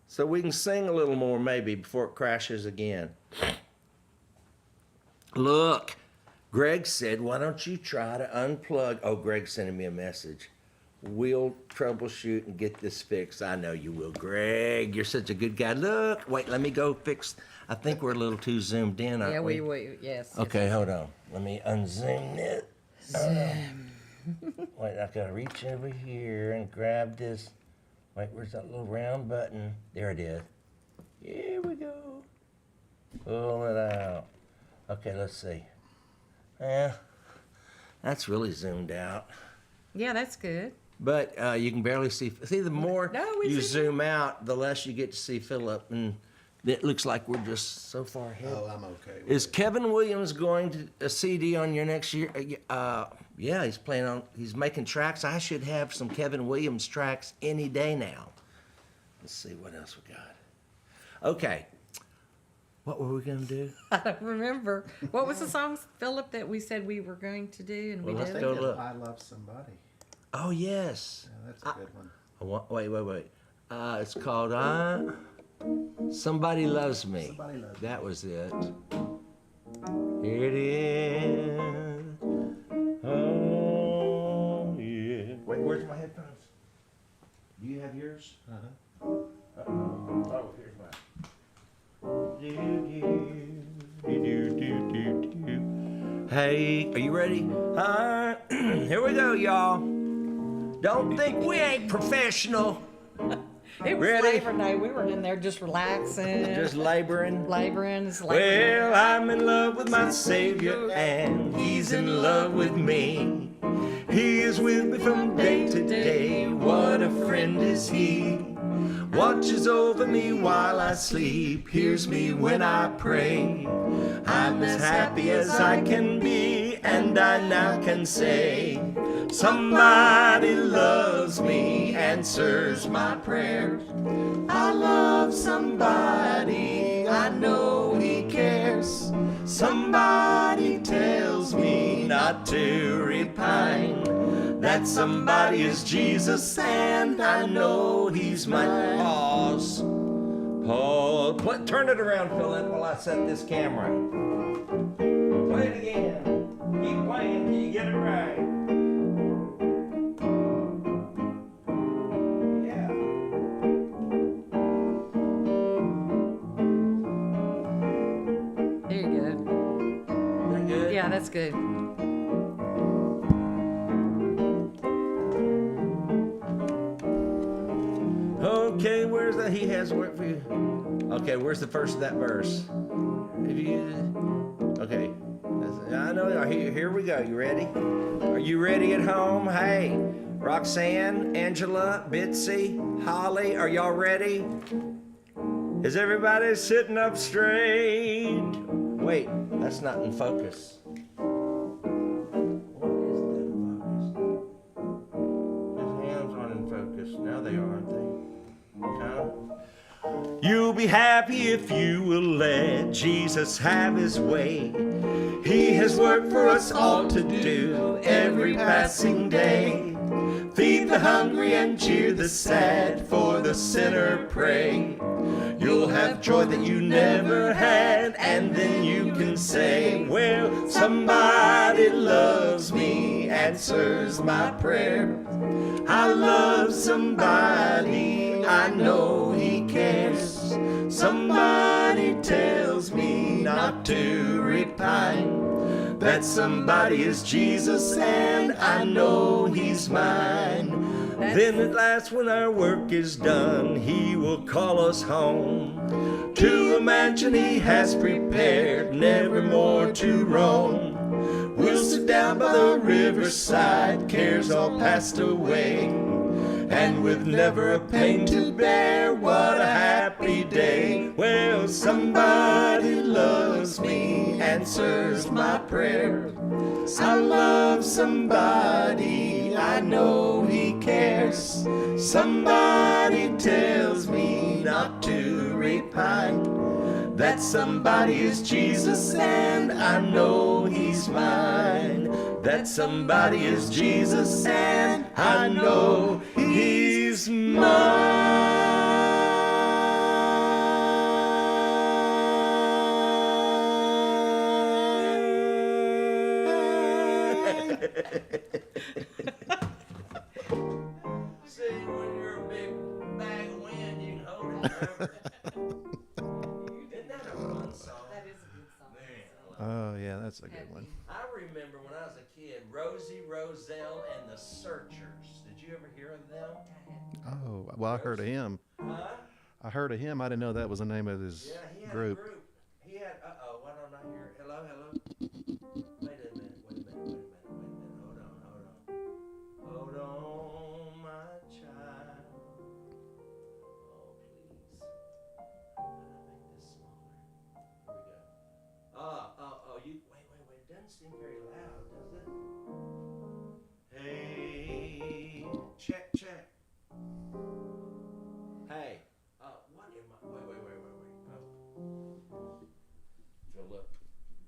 So we can sing a little more maybe before it crashes again. Look, Greg said, why don't you try to unplug? Oh, Greg's sending me a message. we'll troubleshoot and get this fixed. I know you will, Greg. You're such a good guy. Look, wait, let me go fix. I think we're a little too zoomed in, aren't Yeah, we? yes. Okay, hold on. Let me unzoom it. Wait, I gotta reach over here and grab this. Wait, where's that little round button? There it is. Here we go. Pull it out. Okay, let's see. Yeah, that's really zoomed out. Yeah, that's good. But you can barely see. See, the more you zoom out, the less you get to see Philip, and it looks like we're just so far ahead. Oh, I'm okay. Is Kevin Williams going to a CD on your next year? Yeah, he's making tracks. I should have some Kevin Williams tracks any day now. Let's see what else we got. Okay. What were we going to do? I don't remember. What was the song, Philip, that we said we were going to do and we Well, let's did? go look. I Love Somebody. Oh, yes. Yeah, that's a good one. Wait. It's called Somebody Loves Me. Somebody Loves That was it. Here it is. Oh, yeah. Wait, where's my headphones? Do you have yours? Uh-huh. Oh, here's mine. Hey, are you ready? Here we go, y'all. Don't think we ain't professional. It was Ready? Labor Day. We were in there just relaxing. Just laboring. Laboring. Well, I'm in love with my Savior, and He's in love with me. He is with me from day to day. What a friend is He. Watches over me while I sleep, hears me when I pray. I'm as happy as I can be, and I now can say, somebody loves me, answers my prayers. I love somebody, I know He cares. Somebody tells me not to repine. That somebody is Jesus, and I know He's mine. Pause. Turn it around, Philip, while I set this camera. Play it again. Keep playing till you get it right. Yeah. There you go. That good? Yeah, that's good. Okay, where's the He has work for you? Okay, where's the first of that verse? Okay, I know. Here we go. You ready? Are you ready at home? Hey, Roxanne, Angela, Bitsy, Holly, are y'all ready? Is everybody sitting up straight? Wait, that's not in focus. What is that in focus? His hands aren't in focus. Now they are, aren't they? You'll be happy if you will let Jesus have His way. He has worked for us all to do every passing day. Feed the hungry and cheer the sad, for the sinner pray. You'll have joy that you never had, and then you can say, well, somebody loves me, answers my prayer. I love somebody, I know He cares. Somebody tells me not to repine. That somebody is Jesus, and I know He's mine. Then at last when our work is done, He will call us home to a mansion He has prepared, never more to roam. We'll sit down by the riverside, cares all passed away, and with never a pain to bear, what a happy day. Well, somebody loves me, answers my prayer. I love somebody, I know He cares. Somebody tells me not to repine. That somebody is Jesus, and I know He's mine. That somebody is Jesus, and I know He's mine. remember? Isn't that a fun song? That is a good song. Oh, yeah, that's a good one. I remember when I was a kid, Rosie, Roselle, and the Searchers. Did you ever hear of them? Oh, well, I heard of him. Huh? I heard of him. I didn't know that was the name of his Yeah, he had group. a group. He had, why don't I hear? Hello, hello. Wait a minute. Hold on. Hold on, my child. Oh, please. How do I make this smaller? Here we go. You, wait. It doesn't seem very loud, does it? Hey, check. Hey, what am I? Wait. Philip,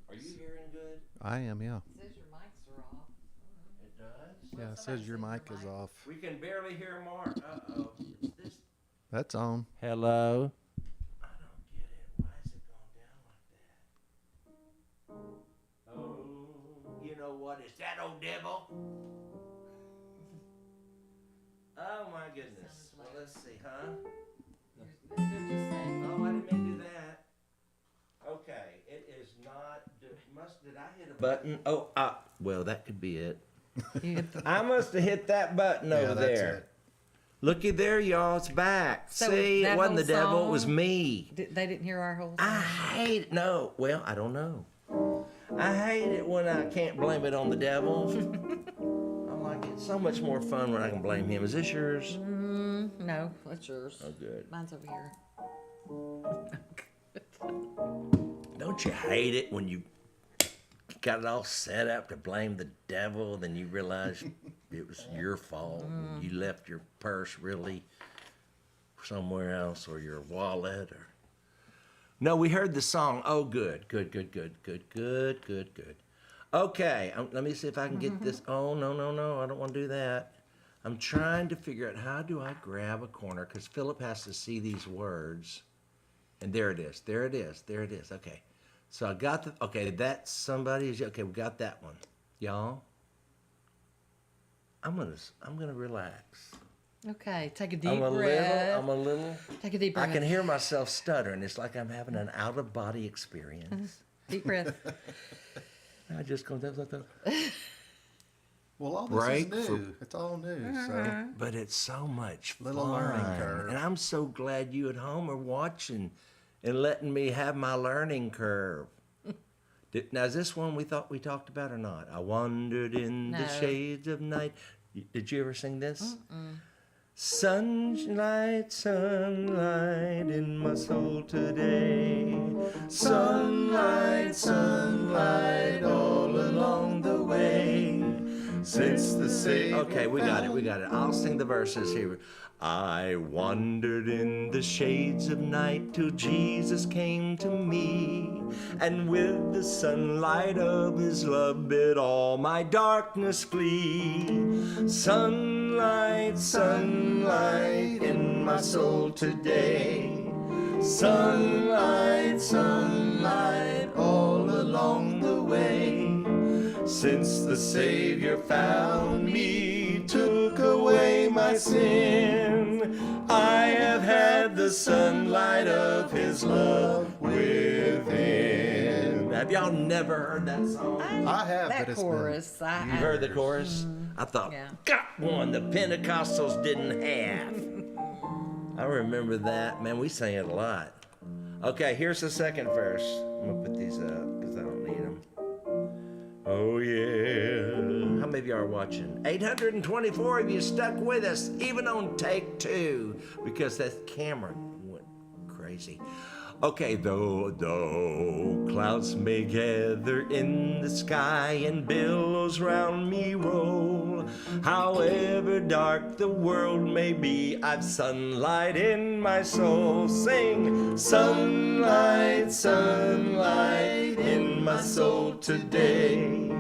are you hearing good? I am, yeah. It says your mics are off. It does? Yeah, it says your mic is off. We can barely hear Mark. Uh-oh. Is this? That's on. Hello? I don't get it. Why is it going down like that? Oh, you know what? Is that old devil? Oh, my goodness. Well, let's see, huh? They're just saying. Oh, I didn't mean to do that. Okay, it is not. Did I hit a button? Oh, well, that could be it. I must have hit that button over that's there. it. Looky there, y'all. It's back. So See, that it wasn't the whole devil. It song- was me. They didn't hear our whole song. I hate it. No, well, I don't know. I hate it when I can't blame it on the devil. I'm like, it's so much more fun when I can blame him. Is this yours? No, that's yours. Oh, good. Mine's over here. Don't you hate it when you got it all set up to blame the devil, then you realize it was your fault? You left your purse really somewhere else, or your wallet, or... No, we heard the song. Oh, good. Okay, let me see if I can get this. Oh, no, I don't want to do that. I'm trying to figure out how do I grab a corner, because Philip has to see these words. And there it is. Okay. So I got the, okay, that's somebody's, okay, we got that one. Y'all, I'm gonna relax. Okay, take a deep I'm a breath. little, Take a deep breath. I can hear myself stuttering. It's like I'm having an out-of-body experience. Deep breath. I just go, Well, all this Break is for- new. It's all new. So but it's so much Little fun. learning curve. And I'm so glad you at home are watching and letting me have my learning curve. Now, is this one we thought we talked about or not? I wandered in the No. shades of night. Did you ever sing this? Sunlight, sunlight in my soul today. Sunlight, sunlight all along the way. Since the Savior. Okay, we got it. I'll sing the verses here. I wandered in the shades of night till Jesus came to me, and with the sunlight of his love bid all my darkness flee. Sunlight, sunlight in my soul today. Sunlight, sunlight all along the way. Since the Savior found me, took away my sin, I have had the sunlight of his love within. Have y'all never heard that song? I have, That but it's chorus. I You heard the chorus? I thought, Yeah. got one the Pentecostals didn't have. I remember that. Man, we sang it a lot. Okay, here's the second verse. I'm going to put these up because I don't need them. Oh, yeah. How many of you are watching? 824 of you stuck with us, even on take 2, because that camera went crazy. Okay, though clouds may gather in the sky and billows round me roll, however dark the world may be, I've sunlight in my soul. Sing, sunlight, sunlight in my soul today.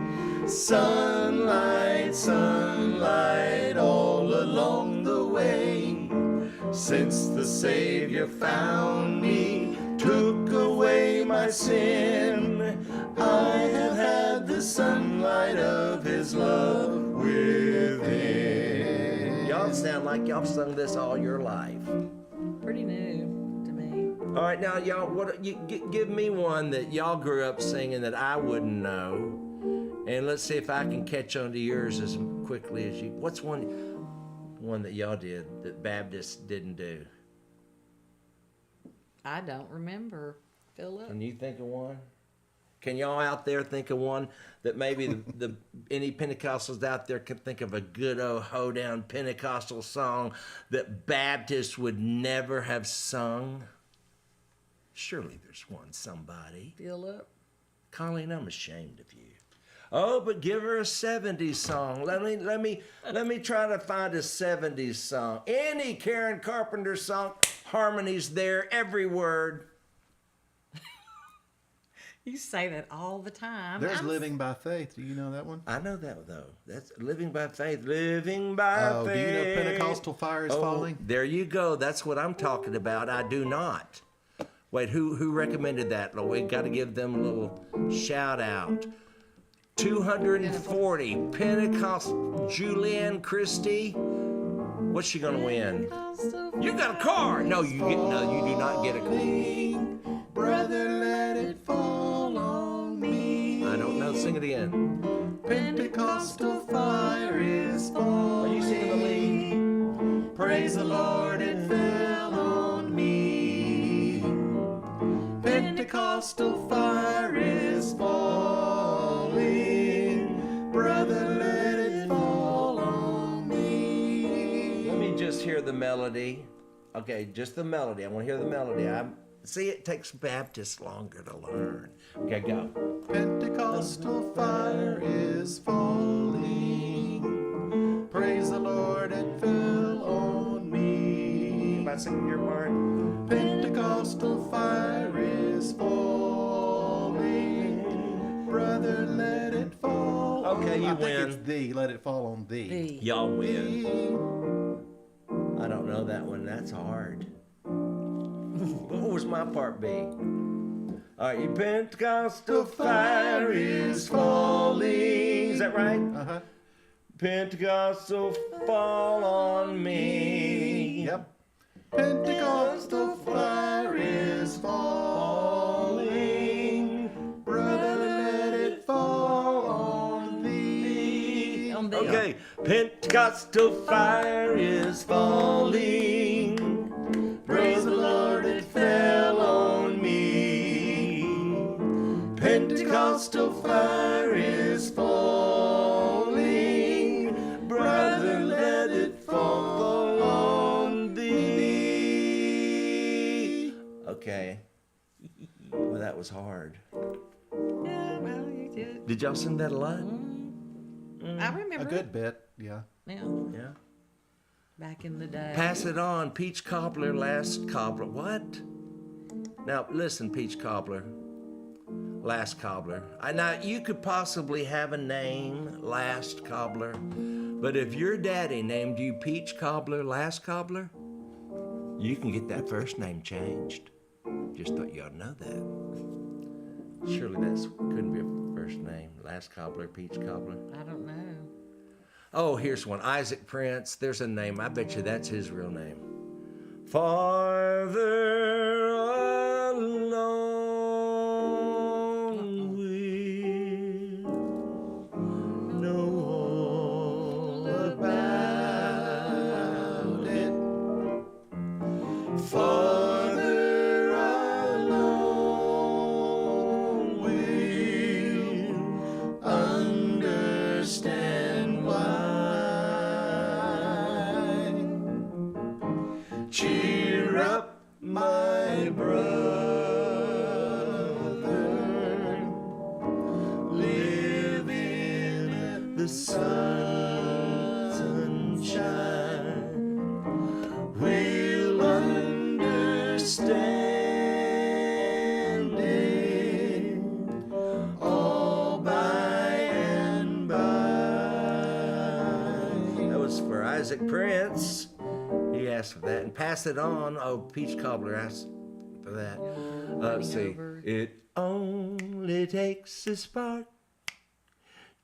Sunlight, sunlight all along the way. Since the Savior found me, took away my sin, I have had the sunlight of his love within. Y'all sound like y'all sung this all your life. Pretty new. All right, now y'all, give me one that y'all grew up singing that I wouldn't know, and let's see if I can catch on to yours as quickly as you. What's one that y'all did that Baptists didn't do? I don't remember. Philip. Can you think of one? Can y'all out there think of one that maybe any Pentecostals out there can think of a good old hoedown Pentecostal song that Baptists would never have sung? Surely there's one, somebody. Philip. Colleen, I'm ashamed of you. Oh, but give her a 70s song. Let me try to find a 70s song. Any Karen Carpenter song, harmony's there, every word. You say that all the time. There's Living by Faith. Do you know that one? I know that, though. That's Living by Faith. Living by Faith. Do you know Pentecostal Fire is Falling? There you go. That's what I'm talking about. I do not. Wait, who recommended that? We got to give them a little shout out. 240 Pentecostal Julianne Christie. What's she gonna win? You got a car. No, you do not get a car. Brother, let it fall on me. I don't know. Sing it again. Pentecostal fire is falling. Are you singing the lead? Praise the Lord, it fell on me. Pentecostal fire is falling. Brother, let it fall on me. Let me just hear the melody. Okay, just the melody. I want to hear the melody. See, it takes Baptists longer to learn. Okay, go. Pentecostal fire is falling. Praise the Lord, it fell on me. Anybody singing your part? Pentecostal fire is falling. Brother, let it fall. Okay, you I win. think it's thee. Let it fall on thee. Y'all win. I don't know that one. That's hard. What was my part be? All right, you Pentecostal fire is falling. Is that right? Uh-huh. Pentecostal fall on me. Yep. Pentecostal fire is falling. Brother, let it fall on thee. Okay, Pentecostal fire is falling. Praise the Lord, it fell on me. Pentecostal fire is falling. Brother, let it fall on thee. Okay. Well, that was hard. Yeah, well, you did. Did y'all sing that a lot? I remember. A good bit, yeah. Yeah. Yeah. Back in the day. Pass it on, Peach Cobbler, Last Cobbler. What? Now, listen, Peach Cobbler, Last Cobbler. Now, you could possibly have a name, Last Cobbler, but if your daddy named you Peach Cobbler, Last Cobbler, you can get that first name changed. Just thought you ought to know that. Surely that couldn't be a first name, Last Cobbler, Peach Cobbler. I don't know. Oh, here's one. Isaac Prince. There's a name. I bet you that's his real name. Farther along we'll know all about it. Farther along we'll understand why. Cheer up, my brother. Live in the sunshine. We'll understand it all by and by. That was for Isaac Prince. He asked for that. And pass it on. Oh, Peach Cobbler asked for that. Let's see. It only takes a spark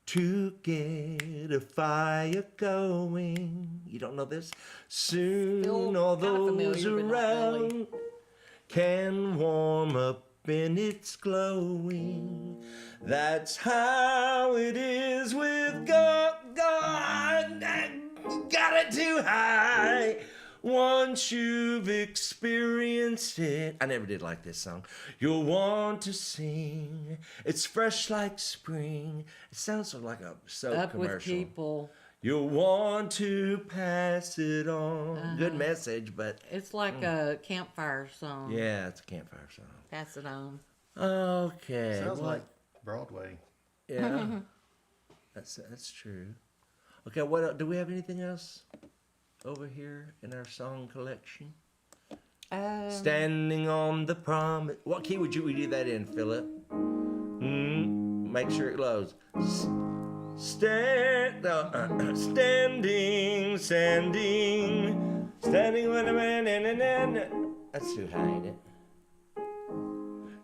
to get a fire going. You don't know this? Soon all those familiar, but not really. around can warm up in its glowing. That's how it is with God. God, got it too high. Once you've experienced it, I never did like this song. You'll want to sing. It's fresh like spring. It sounds sort of like a soap Up commercial. with people. You'll want to pass it on. Good message, but It's like a campfire song. yeah, it's a campfire song. Pass it on. Okay. Sounds well, like Broadway. yeah, that's true. Okay, what do we have anything else over here in our song collection? Standing on the promise. What key would you do that in, Philip? Make sure it loads. Standing, standing with a man in. That's too high, ain't it?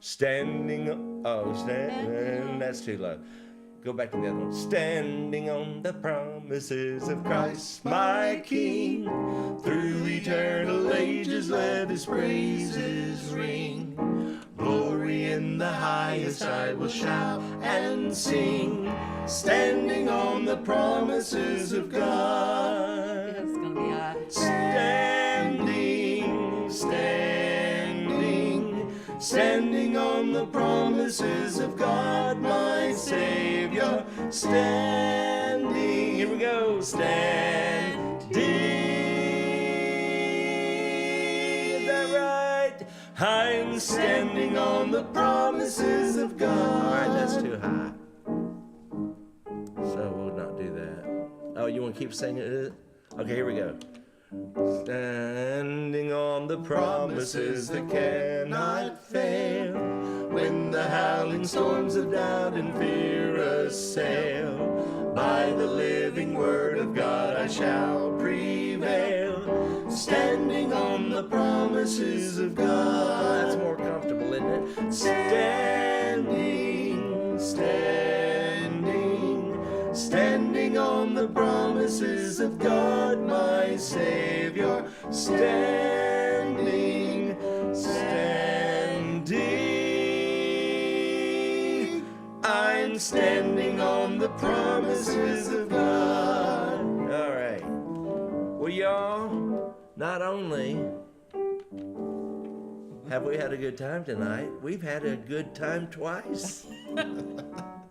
Standing, that's too low. Go back to the other one. Standing on the promises of Christ, my King. Through eternal ages, let His praises ring. Glory in the highest, I will shout and sing. Standing on the promises of God. It's gonna be high. Standing, standing, standing on the promises of God, my Savior. Standing, here we go. Standing, is that right? I'm standing on the promises of God. All right, that's too high. So we'll not do that. Oh, you want to keep singing it? Okay, here we go. Standing on the promises that cannot fail. When the howling storms of doubt and fear assail, by the living word of God I shall prevail. Standing on the promises of God. That's more comfortable, isn't it? Standing, standing, standing on the promises of God, my Savior. Standing, standing. I'm standing on the promises of God. All right. Well, y'all, not only have we had a good time tonight, we've had a good time twice.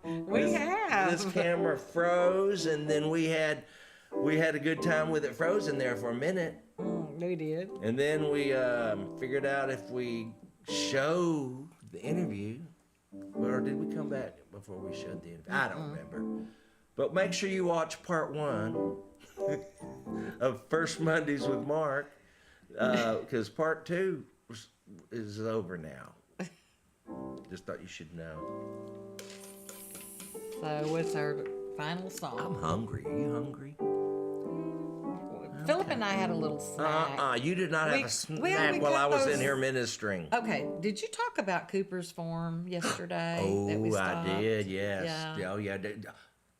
We have. This camera froze, and then we had a good time with it frozen there for a minute. We did. And then we figured out if we show the interview, or did we come back before we showed the interview? I don't remember. But make sure you watch part 1 of First Mondays with Mark, because part 2 is over now. Just thought you should know. So what's our final song? I'm hungry. Are you hungry? Philip and I had a little snack. You did not have a snack while I was in here ministering. Okay, did you talk about Cooper's Farm yesterday? Oh, I did, yes. Yeah. Oh, yeah. Did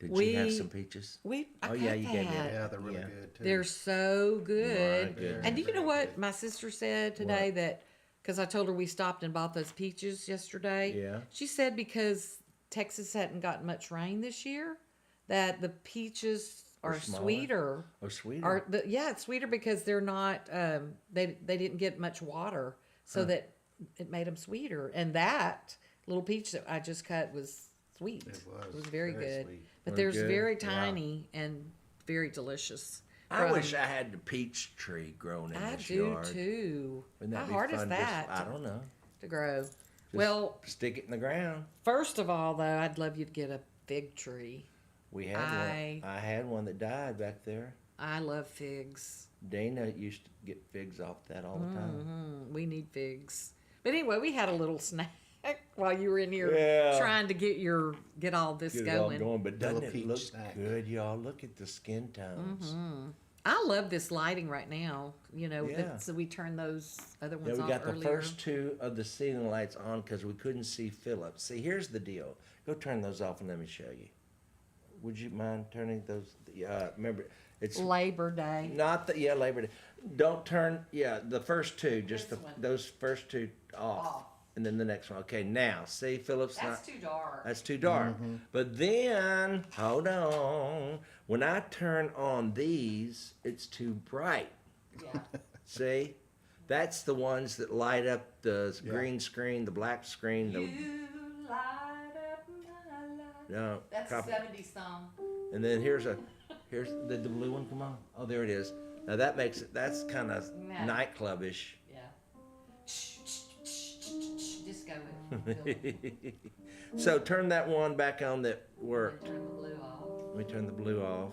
you have some peaches? I you gave me. Yeah, they're really good too. They're so good. My goodness. And do you know what my sister said today? That because I told her we stopped and bought those peaches yesterday. Yeah. She said because Texas hadn't gotten much rain this year, that the peaches are sweeter. Oh, sweeter. It's sweeter because they're not. They didn't get much water, so that it made them sweeter. And that little peach that I just cut was sweet. It was very good. Sweet. But they're very tiny and very delicious. I wish I had the peach tree grown in this yard. I do too. Wouldn't that How be hard fun? is that? I don't know. To grow. Just stick it in the ground. First of all, though, I'd love you to get a fig tree. We had one. I had one that died back there. I love figs. Dana used to get figs off that all the time. We need figs. But anyway, we had a little snack while you were in here trying to get all this going. But doesn't it look good, y'all? Look at the skin tones. I love this lighting right now. So we turned those other ones we off got earlier. the first 2 of the ceiling lights on because we couldn't see Philip. See, here's the deal. Go turn those off and let me show you. would you mind turning those? Remember, it's Labor Day. not the Labor Day. Don't turn the first two, just those first two off, and then the next one. Okay, now see, Philip's That's too dark. That's too dark. But then hold on. When I turn on these, it's too bright. Yeah. See, that's the ones that light up the green screen, the black screen. You light up my life. No, That's a 70s song. And then here's the blue one come on. Oh, there it is. Now that makes it. That's kind of nightclubish. Yeah. Just go with it. So turn that one back on that worked. Turn the blue off. Let me turn the blue off.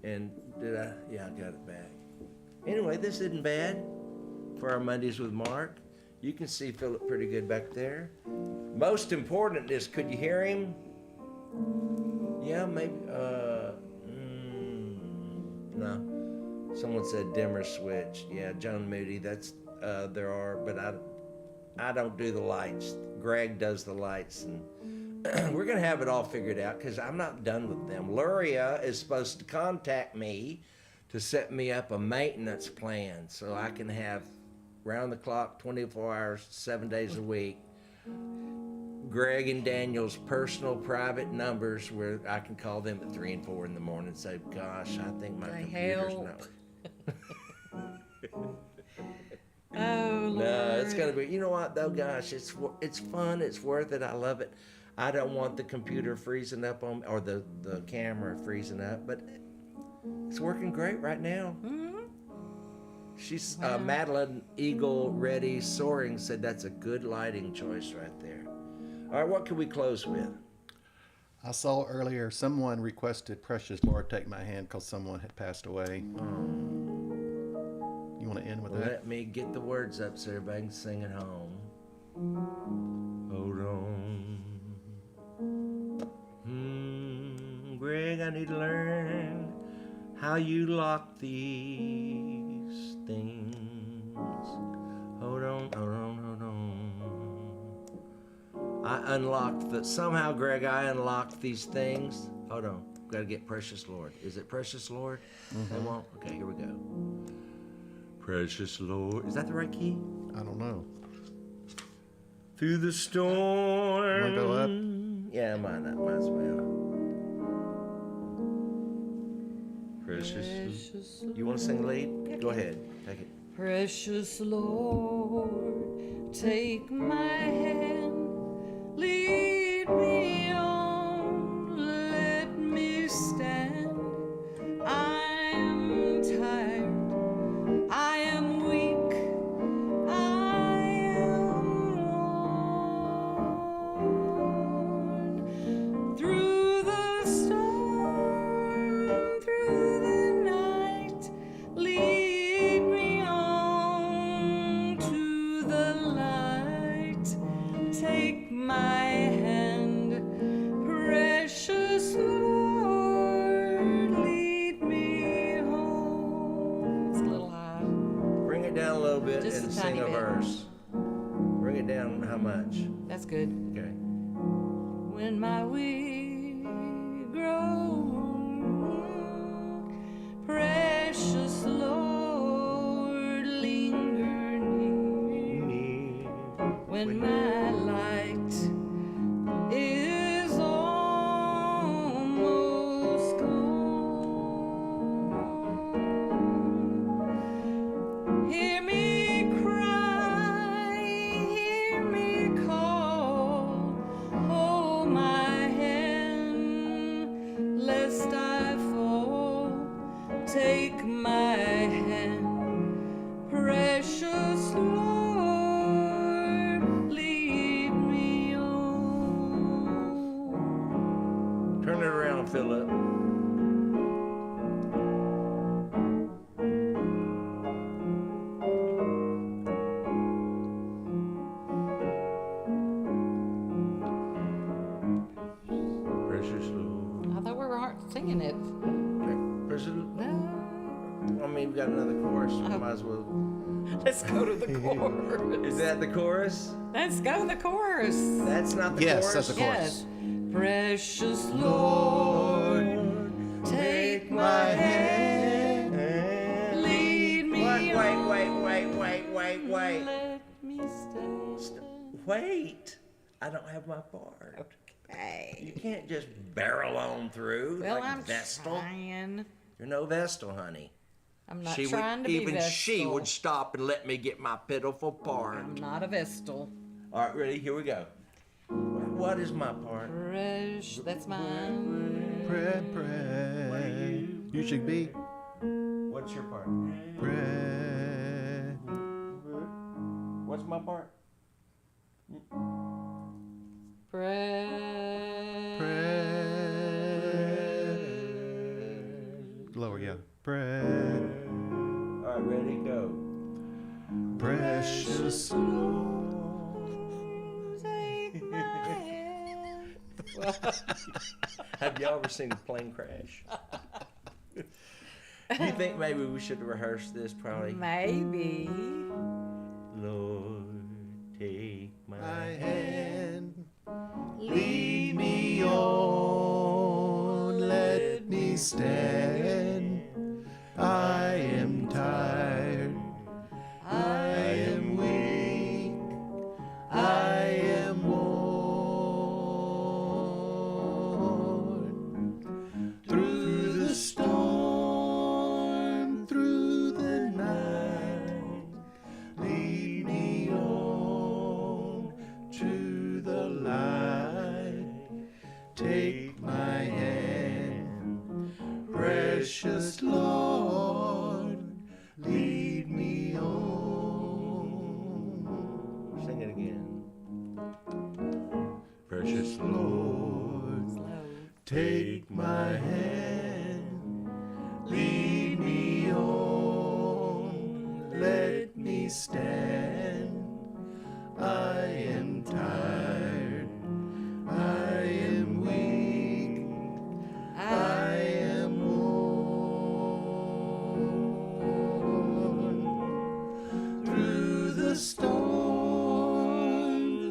And did I? Yeah, I got it back. Anyway, this isn't bad for our Mondays with Mark. You can see Philip pretty good back there. Most important is, could you hear him? Yeah, maybe. No. Someone said dimmer switch. Yeah, Joan Moody. That's there are, but I don't do the lights. Greg does the lights, and we're gonna have it all figured out because I'm not done with them. Luria is supposed to contact me to set me up a maintenance plan so I can have round the clock, 24 hours, 7 days a week. Greg and Daniel's personal private numbers where I can call them at 3 and 4 in the morning and say, gosh, I think my computer's not. Oh, Lord. No, it's gonna be, you know what though, gosh, it's fun, it's worth it, I love it. I don't want the computer freezing up on, or the camera freezing up, but it's working great right now. She's Madeline Eagle Ready Soaring said that's a good lighting choice right there. All right, what can we close with? I saw earlier someone requested Precious Lord Take My Hand because someone had passed away. You want to end with that? Let me get the words up so everybody can sing at home. Hold on. Greg, I need to learn how you lock these things. Hold on, hold on, hold on. I unlocked somehow, Greg, I unlocked these things. Hold on, gotta get Precious Lord. Is it Precious Lord? They won't? Okay, here we go. Precious Lord. Is that the right key? I don't know. Through the storm. Wanna go up? Yeah, might as well. Precious. You want to sing lead? Go ahead. Take it. Precious Lord, take my hand, lead me on, let me stand. I am tired, I am weak, I am worn. Through the storm, through the night, lead me on to the light. Take my hand, precious Lord, lead me home. It's a little high. Bring it down a little bit Just and a sing tiny a bit. verse. Bring it down how much? That's good. Okay. When my wings grow, precious Lord, linger near. When my light is almost gone, hear me cry, hear me call, hold my hand, lest I fall. Take my hand, precious Lord, lead me on. Turn it around, Philip. Precious Lord. I thought we were singing it. Okay. Precious No. I mean, we've got another chorus. We might as well. Let's go to the chorus. Is that the chorus? Let's go to the chorus. That's not the Yes, chorus? that's the chorus. Yes. Precious Lord, Wait, I don't have my part. Okay. You can't just barrel on through Well, like I'm Vestal. trying. You're no Vestal, honey. I'm not She trying would, to be even Vestal. she would stop and let me get my pitiful part. I'm not a Vestal. All right, ready? Here we go. What is my part? Fresh, that's mine. Pray, pray. What are you? You should be. What's your part? Pray. What's my part? Pray. Lower, yeah. Pray. All right, ready? Go. Precious Take my hand. Have y'all ever seen a plane crash? You think maybe we should rehearse this? Probably. Maybe. Lord, take my hand. Lead me on. Let me stand. I am tired. I am weak. I am worn. Through the storm, through the night, lead me on to the light. Take my hand, precious Lord, lead me on. Sing it again. Precious Lord, take my hand, lead me on, let me stand. I am tired, I am weak, I am worn. Through the storm,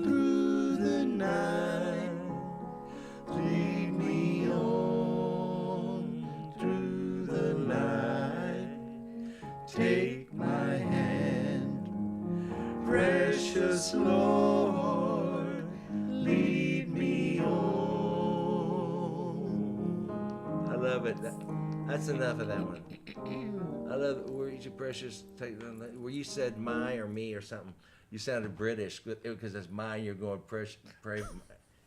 through the night, lead me on through the night. Take my hand, precious Lord, lead me on. I love it. That's enough of that one. I love it. Where you precious, where you said my or me or something. You sounded British because it's mine. You're going precious. Pray.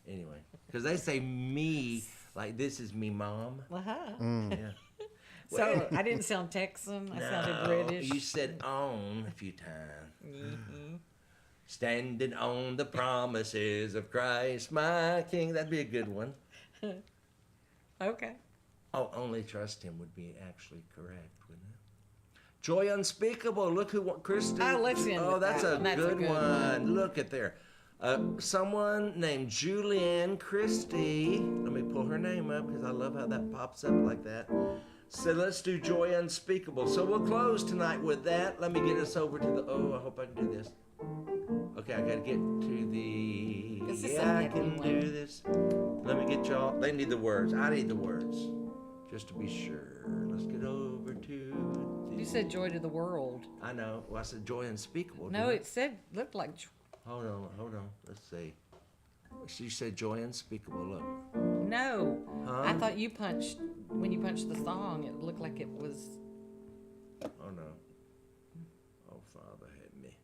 Anyway, because they say me like this is me, mom. Uh-huh. Yeah. So I didn't sound Texan. I sounded British. You said on a few times. Mm-hmm. Standing on the promises of Christ, my King. That'd be a good one. Okay. Oh, only trust Him would be actually correct, wouldn't it? Joy unspeakable. Look who Christy. Oh, let's end Oh, with that's that a one. That's a good good one. Look at there. Someone named Julianne Christie. Let me pull her name up because I love how that pops up like that. So let's do Joy Unspeakable. So we'll close tonight with that. Let me get us over to the. Oh, I hope I can do this. Okay, I gotta get to the. This is Yeah, I something can do this. Let me get y'all. They need the words. I need the words, just to be sure. Let's get over to. You said joy to the world. I know. Well, I said Joy Unspeakable. No, didn't it said looked like. Hold on. Let's see. She said Joy Unspeakable. Look. No, Huh? I thought you punched when you punched the song. It looked like it was. Oh no. Oh Father, help me.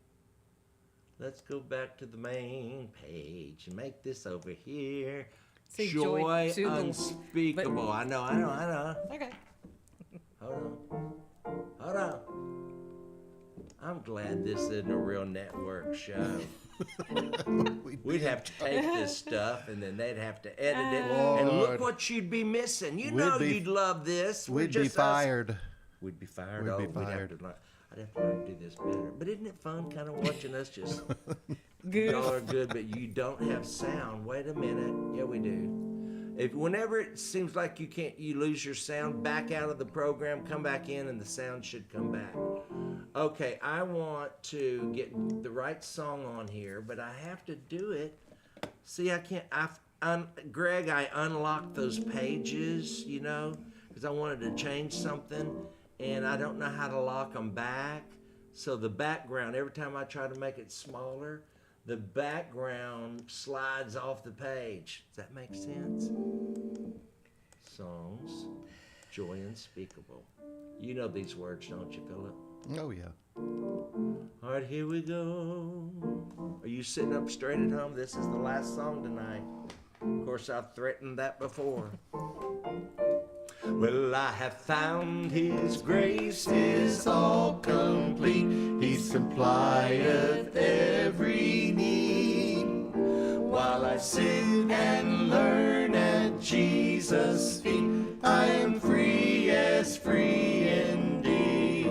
Let's go back to the main page and make this over here. See, Joy to the- Unspeakable. I know. Okay. Hold on. I'm glad this isn't a real network show. We'd have to take this stuff and then they'd have to edit it. And look Lord. what you'd be missing. You We'd know be- you'd love this. We'd be just us. fired. We'd be fired. We'd be We'd fired. have to learn. I'd have to learn to do this better. But isn't it fun kind of watching us just... Good. Y'all are good, but you don't have sound. Wait a minute. Yeah, we do. Whenever it seems like you lose your sound, back out of the program, come back in, and the sound should come back. Okay, I want to get the right song on here, but I have to do it. See, I can't. Greg, I unlocked those pages, because I wanted to change something, and I don't know how to lock them back. So the background, every time I try to make it smaller, the background slides off the page. Does that make sense? Songs, joy unspeakable. You know these words, don't you, Philip? Oh, yeah. All right, here we go. Are you sitting up straight at home? This is the last song tonight. Of course, I've threatened that before. Well, I have found His grace is all complete. He supplieth every need. While I sit and learn at Jesus' feet, I am free as free indeed.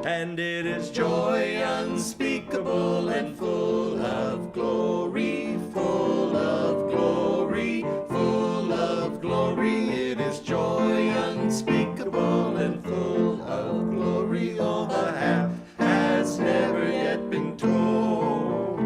And it is joy unspeakable and full of glory, full of glory, full of glory. It is joy unspeakable and full of glory. All the half has never yet been told.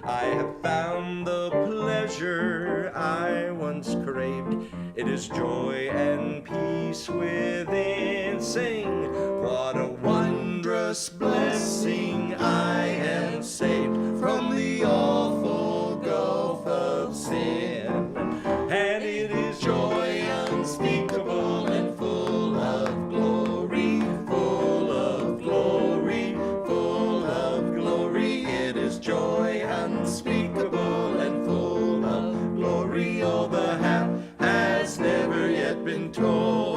I have found the pleasure I once craved. It is joy and peace within. Sing, what a wondrous blessing. I am saved from the awful gulf of sin. And it is joy unspeakable and full of glory, full of glory, full of glory. It is joy unspeakable and full of glory. All the half has never yet been told.